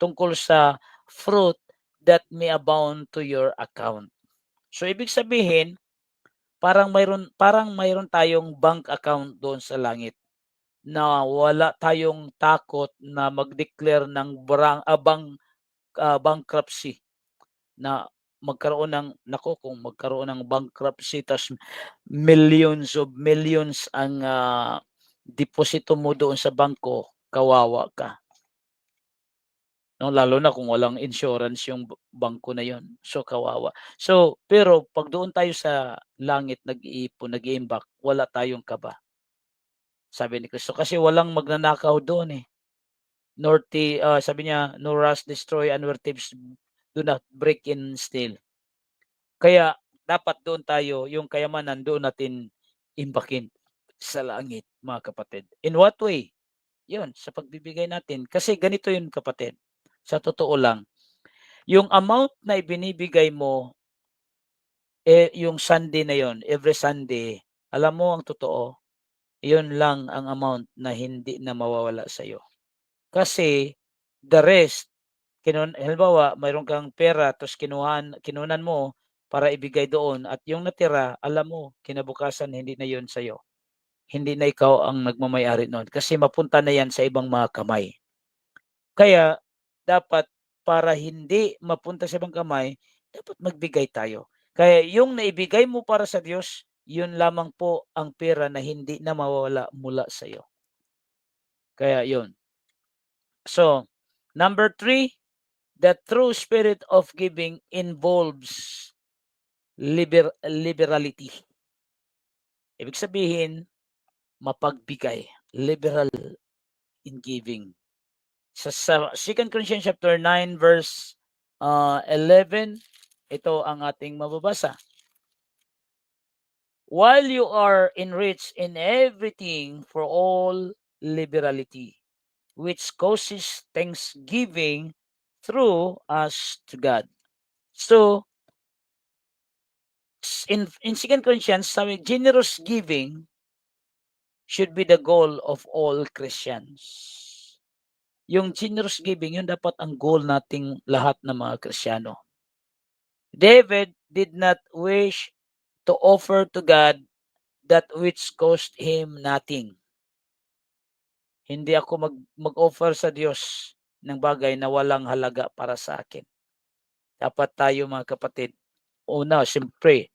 S3: tungkol sa fruit that may abound to your account. So ibig sabihin, parang mayroon tayong bank account doon sa langit na wala tayong takot na mag-declare ng bankruptcy, na magkaroon ng bankruptcy tas millions of millions ang deposito mo doon sa bangko, kawawa ka. No, lalo na kung walang insurance yung bangko na yon. So kawawa. So pero pag doon tayo sa langit nag-iipon, nag-iimbak, wala tayong kaba. Sabi ni Kristo kasi walang magnanakaw doon eh. Sabi niya, no rust destroy and where thieves do not break in steal. Kaya dapat doon tayo, yung kayamanan doon natin imbakin sa langit, mga kapatid. In what way? Yun, sa pagbibigay natin. Kasi ganito yun, kapatid. Sa totoo lang, yung amount na ibinibigay mo, yung Sunday na yon, every Sunday, alam mo ang totoo, yun lang ang amount na hindi na mawawala sa iyo. Kasi the rest, halimbawa, mayroon kang pera, tapos kinunan mo para ibigay doon, at yung natira, alam mo, kinabukasan hindi na yon sa iyo. Hindi na ikaw ang nagmamay-ari noon kasi mapunta na yan sa ibang mga kamay. Kaya dapat para hindi mapunta sa ibang kamay, dapat magbigay tayo. Kaya yung naibigay mo para sa Diyos, yun lamang po ang pera na hindi na mawawala mula sa iyo. Kaya yun. So, number 3, the true spirit of giving involves liberality. Ibig sabihin, mapagbigay, liberal in giving. Sa 2 Corinthians chapter 9 verse 11, ito ang ating mababasa. While you are enriched in everything for all liberality, which causes thanksgiving through us to God. So, in 2 Corinthians, sabi, generous giving should be the goal of all Christians. Yung generous giving, yun dapat ang goal nating lahat ng mga Kristiyano. David did not wish to offer to God that which cost him nothing. Hindi ako mag-offer sa Diyos ng bagay na walang halaga para sa akin. Dapat tayo mga kapatid, siyempre,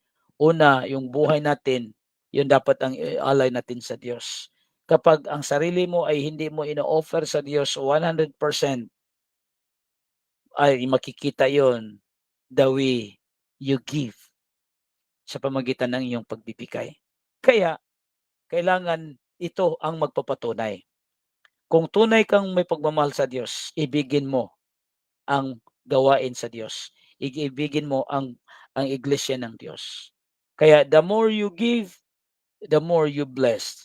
S3: yung buhay natin, yun dapat ang alay natin sa Diyos. Kapag ang sarili mo ay hindi mo ino-offer sa Diyos 100%, ay makikita yon the way you give sa pamagitan ng iyong pagbibigay. Kaya, kailangan ito ang magpapatunay. Kung tunay kang may pagmamahal sa Diyos, ibigin mo ang gawain sa Diyos. Ibigin mo ang iglesia ng Diyos. Kaya the more you give, the more you bless.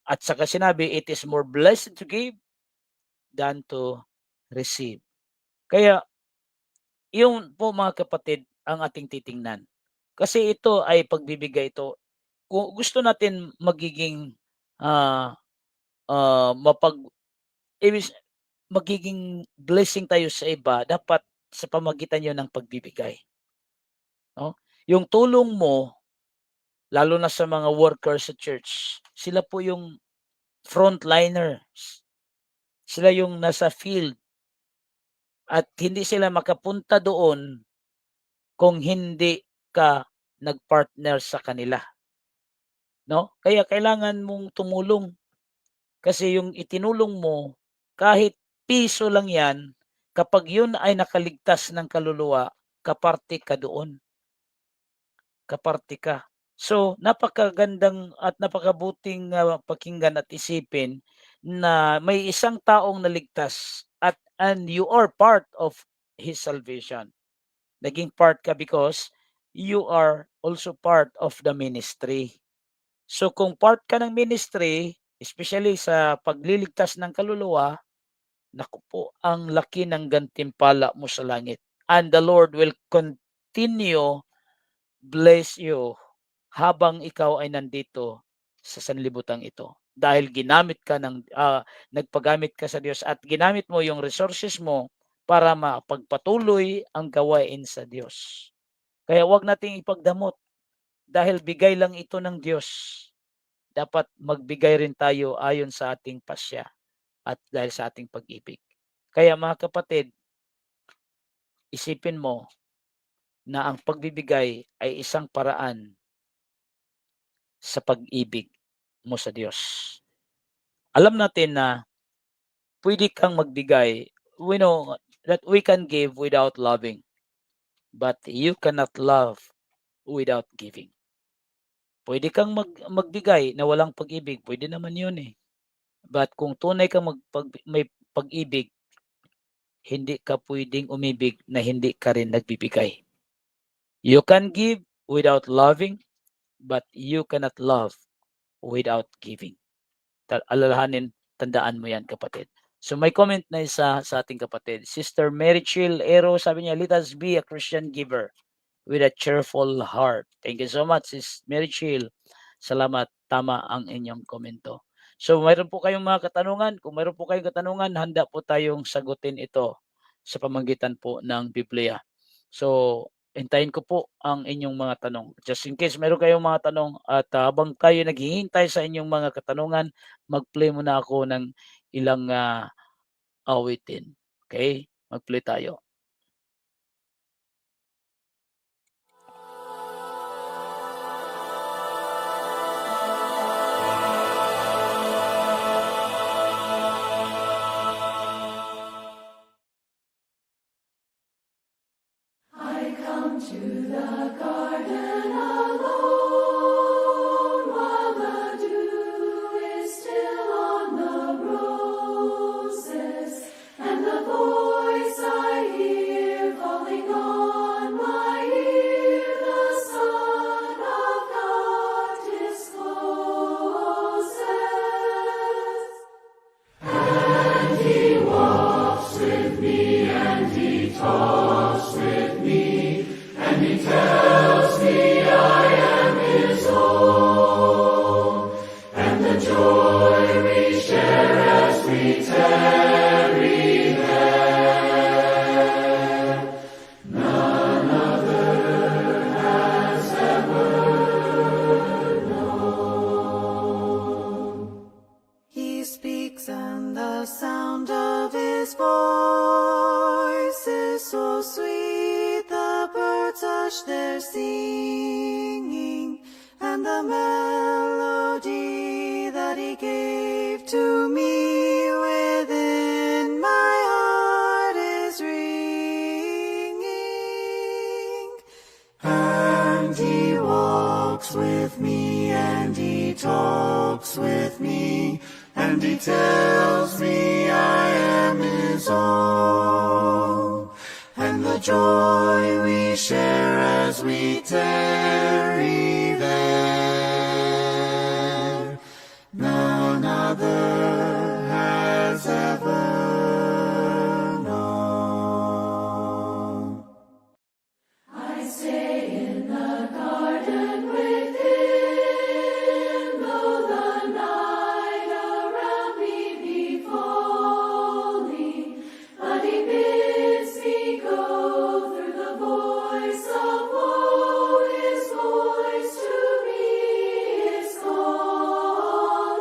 S3: At saka sinabi, it is more blessed to give than to receive. Kaya, yung po mga kapatid, ang ating titingnan. Kasi ito ay pagbibigay ito. Kung gusto natin magiging magiging blessing tayo sa iba, dapat sa pamagitan yun ng pagbibigay. No? Yung tulong mo, lalo na sa mga workers sa church, sila po yung frontliners. Sila yung nasa field. At hindi sila makapunta doon kung hindi ka nagpartner sa kanila. No? Kaya kailangan mong tumulong. Kasi yung itinulong mo, kahit piso lang yan, kapag yun ay nakaligtas ng kaluluwa, kaparte ka doon. Kaparte ka. So, napakagandang at napakabuting pakinggan at isipin na may isang taong naligtas and you are part of his salvation. Naging part ka because you are also part of the ministry. So, kung part ka ng ministry, especially sa pagliligtas ng kaluluwa, naku po, ang laki ng gantimpala mo sa langit. And the Lord will continue bless you habang ikaw ay nandito sa sanlibutan ito. Dahil ginamit ka nagpagamit ka sa Diyos at ginamit mo yung resources mo para mapagpatuloy ang gawain sa Diyos. Kaya wag nating ipagdamot dahil bigay lang ito ng Diyos. Dapat magbigay rin tayo ayon sa ating pasya at dahil sa ating pag-ibig. Kaya mga kapatid, isipin mo na ang pagbibigay ay isang paraan sa pag-ibig mo sa Diyos. Alam natin na pwede kang magbigay. We know that we can give without loving. But you cannot love without giving. Pwede kang magbigay na walang pag-ibig. Pwede naman yun eh. But kung tunay kang may pag-ibig, hindi ka pwedeng umibig na hindi ka rin nagbibigay. You can give without loving, but you cannot love without giving. Alalahanin, tandaan mo yan kapatid. So may comment na isa sa ating kapatid. Sister Mary Chill Ero, sabi niya, let us be a Christian giver with a cheerful heart. Thank you so much, Sis Mary Chill. Salamat, tama ang inyong komento. So mayroon po kayong mga katanungan. Kung mayroon po kayong katanungan, handa po tayong sagutin ito sa pamamagitan po ng Biblia. So, hintayin ko po ang inyong mga tanong. Just in case meron kayong mga tanong at habang kayo naghihintay sa inyong mga katanungan, mag-play muna ako ng ilang awitin. Okay? Mag-play tayo.
S1: Tells me
S4: hush their singing, and the melody that he gave to me within my heart is ringing. And he walks with me, and he talks with me, and he tells me I am his own. And the joy we share as we tarry there, none other has ever known. I stay in the garden with him, though the night around me be falling, but he bids me go through the voice of woe. His voice to me is calling.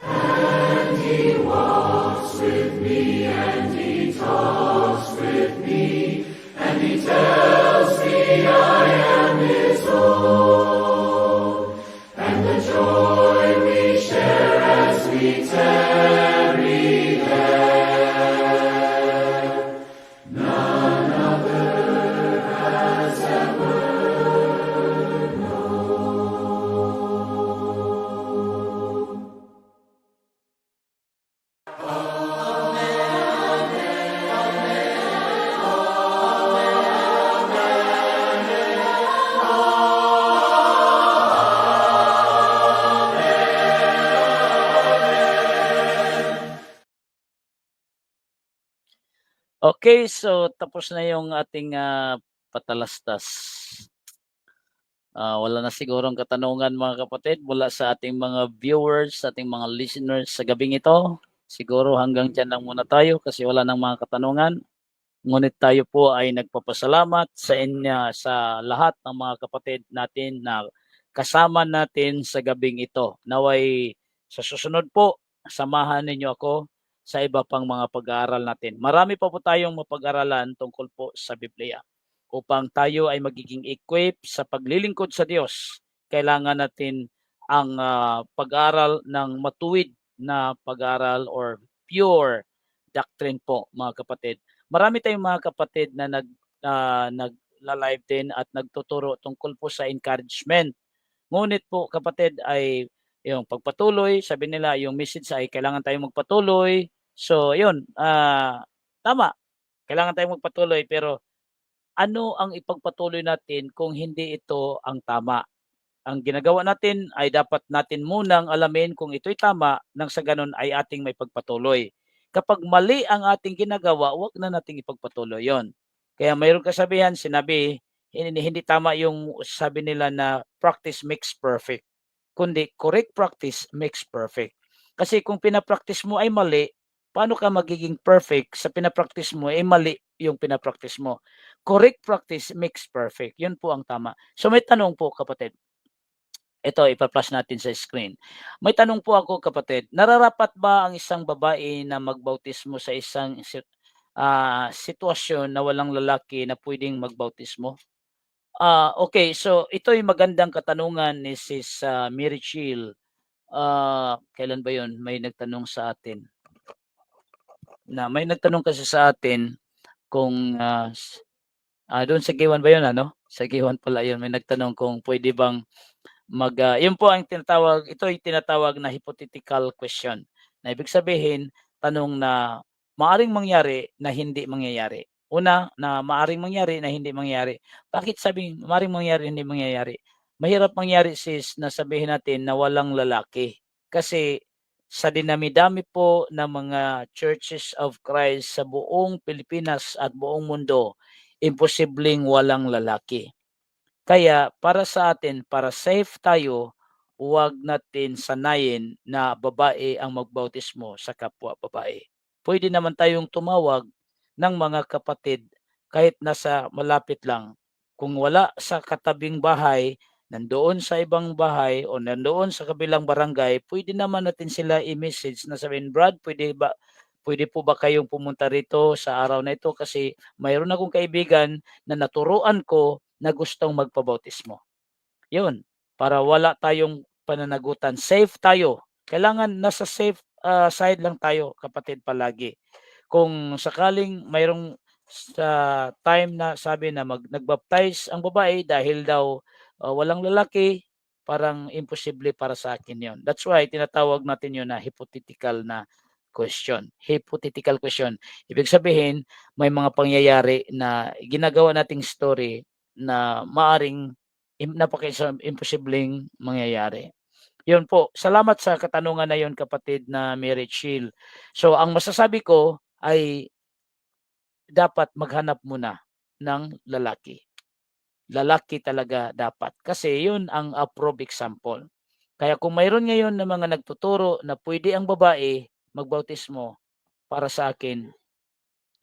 S4: And he walks with me, and he talks with me, and he tells me I am his own. And the joy we share as we tarry there, none other has ever known.
S2: Okay, so tapos na yung ating patalastas. Wala na sigurong katanungan mga kapatid mula sa ating mga viewers, sa ating mga listeners sa gabing ito. Siguro hanggang dyan lang muna tayo kasi wala nang mga katanungan. Ngunit tayo po ay nagpapasalamat sa inyo, sa lahat ng mga kapatid natin na kasama natin sa gabing ito. Naway sa susunod po, samahan ninyo ako sa iba pang mga pag-aaral natin. Marami pa po tayong mapag-aralan tungkol po sa Biblia. Upang tayo ay magiging equip sa paglilingkod sa Diyos, kailangan natin ang pag-aaral ng matuwid na pag-aaral or pure doctrine po mga kapatid. Marami tayong mga kapatid na nagla-live din at nagtuturo tungkol po sa encouragement. Ngunit po kapatid ay yung pagpatuloy, sabi nila yung message ay kailangan tayong magpatuloy. So yun, tama, kailangan tayong magpatuloy pero ano ang ipagpatuloy natin kung hindi ito ang tama? Ang ginagawa natin ay dapat natin munang alamin kung ito'y tama nang sa ganun ay ating may pagpatuloy. Kapag mali ang ating ginagawa, huwag na nating ipagpatuloy yon. Kaya mayroong kasabihan, sinabi, hindi tama yung sabi nila na practice makes perfect. Kundi correct practice makes perfect. Kasi kung pinapractice mo ay mali, paano ka magiging perfect sa pinapractice mo ay mali yung pinapractice mo? Correct practice makes perfect. Yun po ang tama. So may tanong po kapatid. Ito, ipa-flash natin sa screen. May tanong po ako kapatid. Nararapat ba ang isang babae na magbautismo sa isang sitwasyon na walang lalaki na pwedeng magbautismo? Okay, so ito ay magandang katanungan ni Sis Mary Chill. Kailan ba yun? May nagtanong sa atin. May nagtanong kasi sa atin kung doon sa Giwan ba yun ano? Sa Giwan pala yun. May nagtanong kung pwede bang yun po ang tinatawag, ito ay tinatawag na hypothetical question. Na ibig sabihin, tanong na maaring mangyari na hindi mangyayari. Una, na maaring mangyari na hindi mangyayari. Bakit sabing maaring mangyari hindi mangyayari? Mahirap mangyari sis na sabihin natin na walang lalaki. Kasi sa dinami-dami po ng mga Churches of Christ sa buong Pilipinas at buong mundo, imposibleng walang lalaki. Kaya para sa atin, para safe tayo, huwag natin sanayin na babae ang magbautismo sa kapwa babae. Pwede naman tayong tumawag ng mga kapatid kahit nasa malapit lang. Kung wala sa katabing bahay, nandoon sa ibang bahay o nandoon sa kabilang barangay, pwede naman natin sila i-message na sabihin, Brad,
S3: pwede po ba kayong pumunta rito sa araw na ito kasi mayroon akong kaibigan na naturuan ko na gustong magpabautismo. Yun, para wala tayong pananagutan, safe tayo. Kailangan nasa safe side lang tayo, kapatid, palagi. Kung sakaling mayroong sa time na sabi na nag-baptize ang babae dahil daw walang lalaki, parang imposible para sa akin yon. That's why tinatawag natin yun na hypothetical na question. Hypothetical question. Ibig sabihin, may mga pangyayari na ginagawa nating story na maaring imposibleng mangyayari. Yun po. Salamat sa katanungan na yun, kapatid na Mary Chill. So, ang masasabi ko ay dapat maghanap muna ng lalaki. Lalaki talaga dapat. Kasi yun ang approved example. Kaya kung mayroon ngayon na mga nagtuturo na pwede ang babae magbautismo, para sa akin,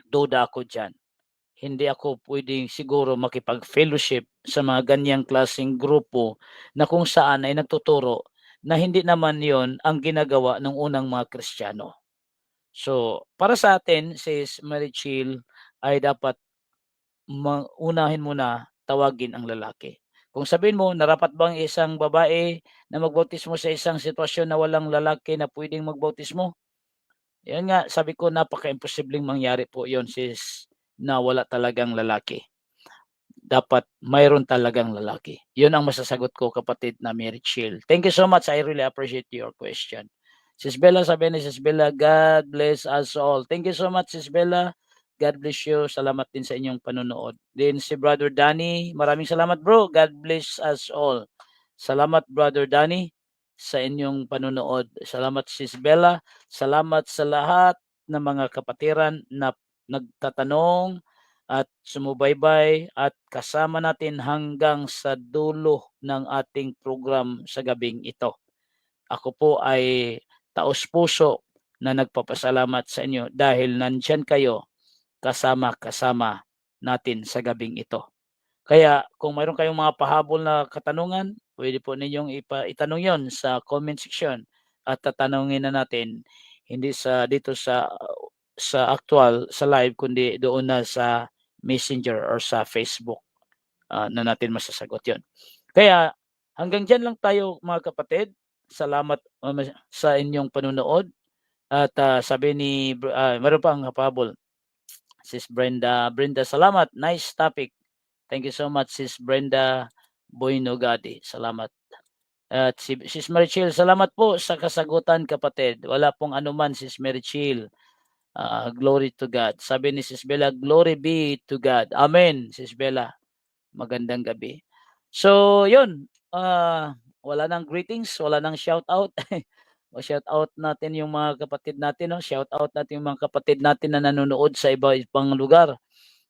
S3: duda ako dyan. Hindi ako pwedeng siguro makipag-fellowship sa mga ganyang klaseng grupo na kung saan ay nagtuturo na hindi naman yon ang ginagawa ng unang mga Kristiyano. So, para sa atin, sis Marichil, ay dapat unahin muna tawagin ang lalaki. Kung sabihin mo, narapat bang isang babae na magbautismo sa isang sitwasyon na walang lalaki na pwedeng magbautismo? Yan nga, sabi ko, napaka-imposibleng mangyari po yon, sis, na wala talagang lalaki. Dapat mayroon talagang lalaki. Yun ang masasagot ko, kapatid na Mary Chill. Thank you so much. I really appreciate your question. Sis Bella, sabi ni Sis Bella, God bless us all. Thank you so much, Sis Bella. God bless you. Salamat din sa inyong panonood. Then si Brother Danny, maraming salamat, bro. God bless us all. Salamat, Brother Danny, sa inyong panonood. Salamat, Sis Bella. Salamat sa lahat ng mga kapatiran na nagtatanong at sumubaybay at kasama natin hanggang sa dulo ng ating program sa gabing ito. Ako po ay taos-puso na nagpapasalamat sa inyo dahil nandyan kayo kasama natin sa gabing ito. Kaya kung mayroon kayong mga pahabol na katanungan, pwede po ninyong itanong yon sa comment section at tatanungin na natin hindi dito sa actual sa live, kundi doon na sa Messenger or sa Facebook na natin masasagot yon. Kaya hanggang dyan lang tayo, mga kapatid. Salamat sa inyong panunood. At sabi ni meron pang pahabol, Sis Brenda, salamat. Nice topic. Thank you so much, Sis Brenda Boynogadi. Salamat. At Sis Marichil, salamat po sa kasagutan, kapatid. Wala pong anuman, Sis Marichil. Glory to God. Sabi ni Sis Bella, glory be to God. Amen, Sis Bella. Magandang gabi. So, yun. Wala nang greetings, wala nang shout out. O shout out natin yung mga kapatid natin, no? Shout out natin yung mga kapatid natin na nanonood sa ibang lugar,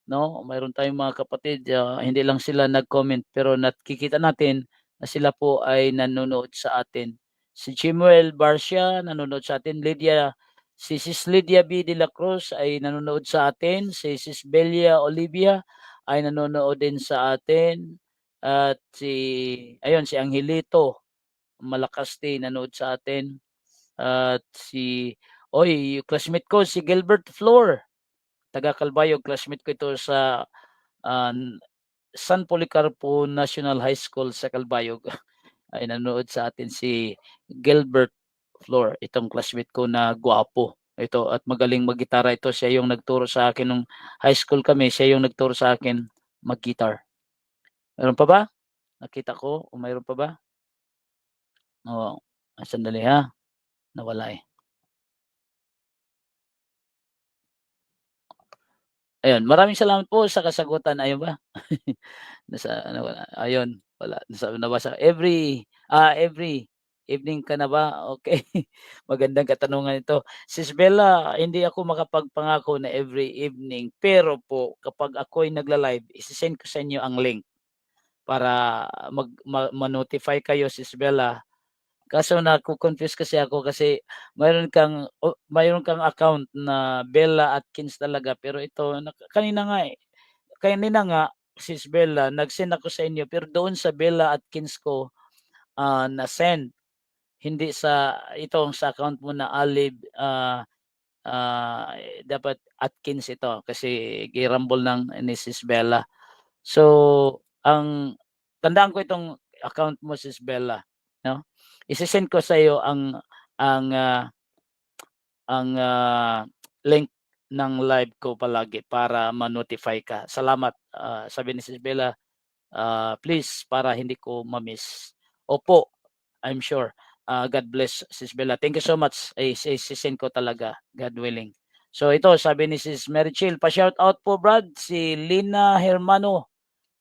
S3: no? Mayroon tayong mga kapatid, hindi lang sila nag-comment pero nakikita natin na sila po ay nanonood sa atin. Si Chimuel Barcia nanonood sa atin, si Sis Lydia B. De La Cruz ay nanonood sa atin, si Sis Belia Olivia ay nanonood din sa atin, at si Angelito Malakaste nanonood sa atin, at yung classmate ko, si Gilbert Flor, taga Calbayog, classmate ko ito sa San Policarpo National High School sa Calbayog. Ay nanonood sa atin si Gilbert Flor, itong classmate ko na gwapo ito at magaling maggitara ito. Siya yung nagturo sa akin nung high school kami, siya yung nagturo sa akin mag-guitar. Meron pa ba? Nakita ko, o mayroon pa ba? Oo, sandali ha. Nawala eh. Ayun, maraming salamat po sa kasagutan. Ayun ba? Ayun, wala. Nabasa. Every evening ka na ba? Okay. Magandang katanungan ito. Sis Bella, hindi ako makapagpangako na every evening. Pero po, kapag ako ay nagla-live, isi-send ko sa inyo ang link para ma-notify kayo, Sis Bella. Kaso naku-confuse kasi ako kasi mayroon kang account na Bella Atkins talaga, pero ito kanina nga Sis Bella, nag-send ako sa inyo pero doon sa Bella Atkins ko na-send, hindi sa itong sa account mo na Alib dapat Atkins ito kasi girambol ng ni Sis Bella. So, tandaan ko itong account mo, Sis Bella, no? Ise-send ko sa iyo ang ah, link ng live ko palagi para ma-notify ka. Salamat, sabi ni Sis Bella, please para hindi ko ma-miss. Opo, I'm sure. God bless, Sis Bella. Thank you so much. Sisend ko talaga, God willing. So ito, sabi ni Sis Mary Chill, pa-shout out po, Brad, si Lina Hermano,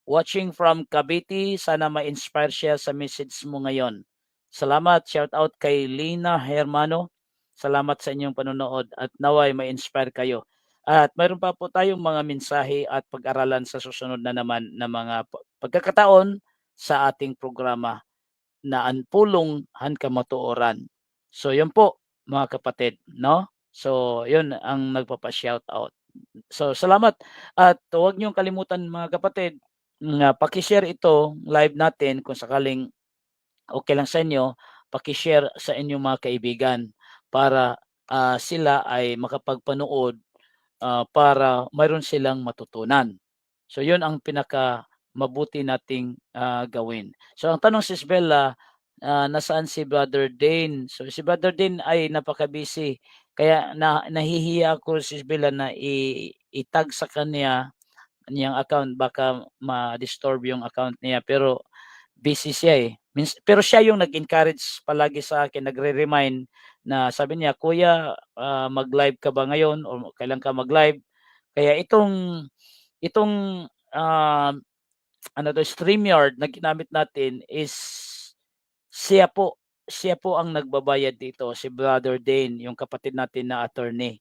S3: watching from Cavite. Sana ma-inspire siya sa message mo ngayon. Salamat, shout out kay Lina Hermano. Salamat sa inyong panonood at naway ma-inspire kayo. At mayroon pa po tayong mga mensahe at pag-aralan sa susunod na naman na mga pagkakataon sa ating programa na Anpulong Han Kamatuoran. So yun po mga kapatid, no? So yun ang nagpapa-shout out. So salamat at huwag niyong kalimutan mga kapatid na paki-share ito live natin kung sakaling okay lang sa inyo, paki-share sa inyong mga kaibigan para sila ay makapagpanood para mayroon silang matutunan. So yun ang pinaka mabuti nating gawin. So ang tanong, Sis Bella, nasaan si Brother Dane? So si Brother Dane ay napaka-busy. Kaya nahihiya ako, Sis Bella, na itag sa niyang account. Baka ma-disturb yung account niya. Pero busy siya eh. Pero siya yung nag-encourage palagi sa akin, nagre-remind na sabi niya, Kuya, mag-live ka ba ngayon? O kailan ka mag-live? Kaya itong StreamYard na ginamit natin is siya po ang nagbabayad dito, si Brother Dane, yung kapatid natin na attorney.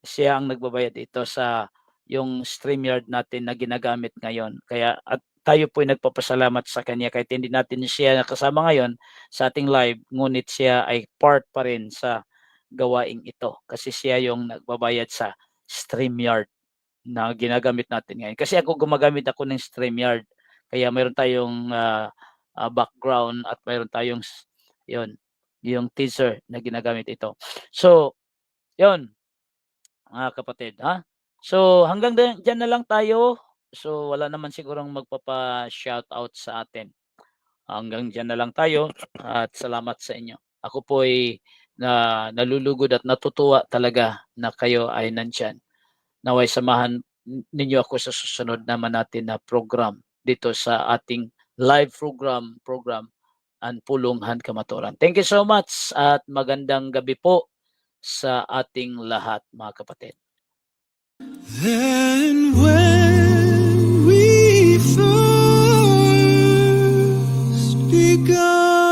S3: Siya ang nagbabayad dito sa yung StreamYard natin na ginagamit ngayon. Kaya at tayo po ay nagpapasalamat sa kanya kahit hindi natin siya nakasama ngayon sa ating live, ngunit siya ay part pa rin sa gawaing ito kasi siya yung nagbabayad sa StreamYard na ginagamit natin ngayon. Kasi ako gumagamit ako ng StreamYard. Kaya mayroon tayong background at mayroon tayong yung teaser na ginagamit ito. So, yun mga kapatid, ha? So, hanggang dyan na lang tayo. So, wala naman sigurong magpapa-shoutout sa atin. Hanggang dyan na lang tayo at salamat sa inyo. Ako po ay nalulugod at natutuwa talaga na kayo ay nandyan. Naway samahan ninyo ako sa susunod naman natin na program dito sa ating live program Anpulong Han Kamatuoran. Thank you so much at magandang gabi po sa ating lahat mga kapatid.
S1: Then when we first begun.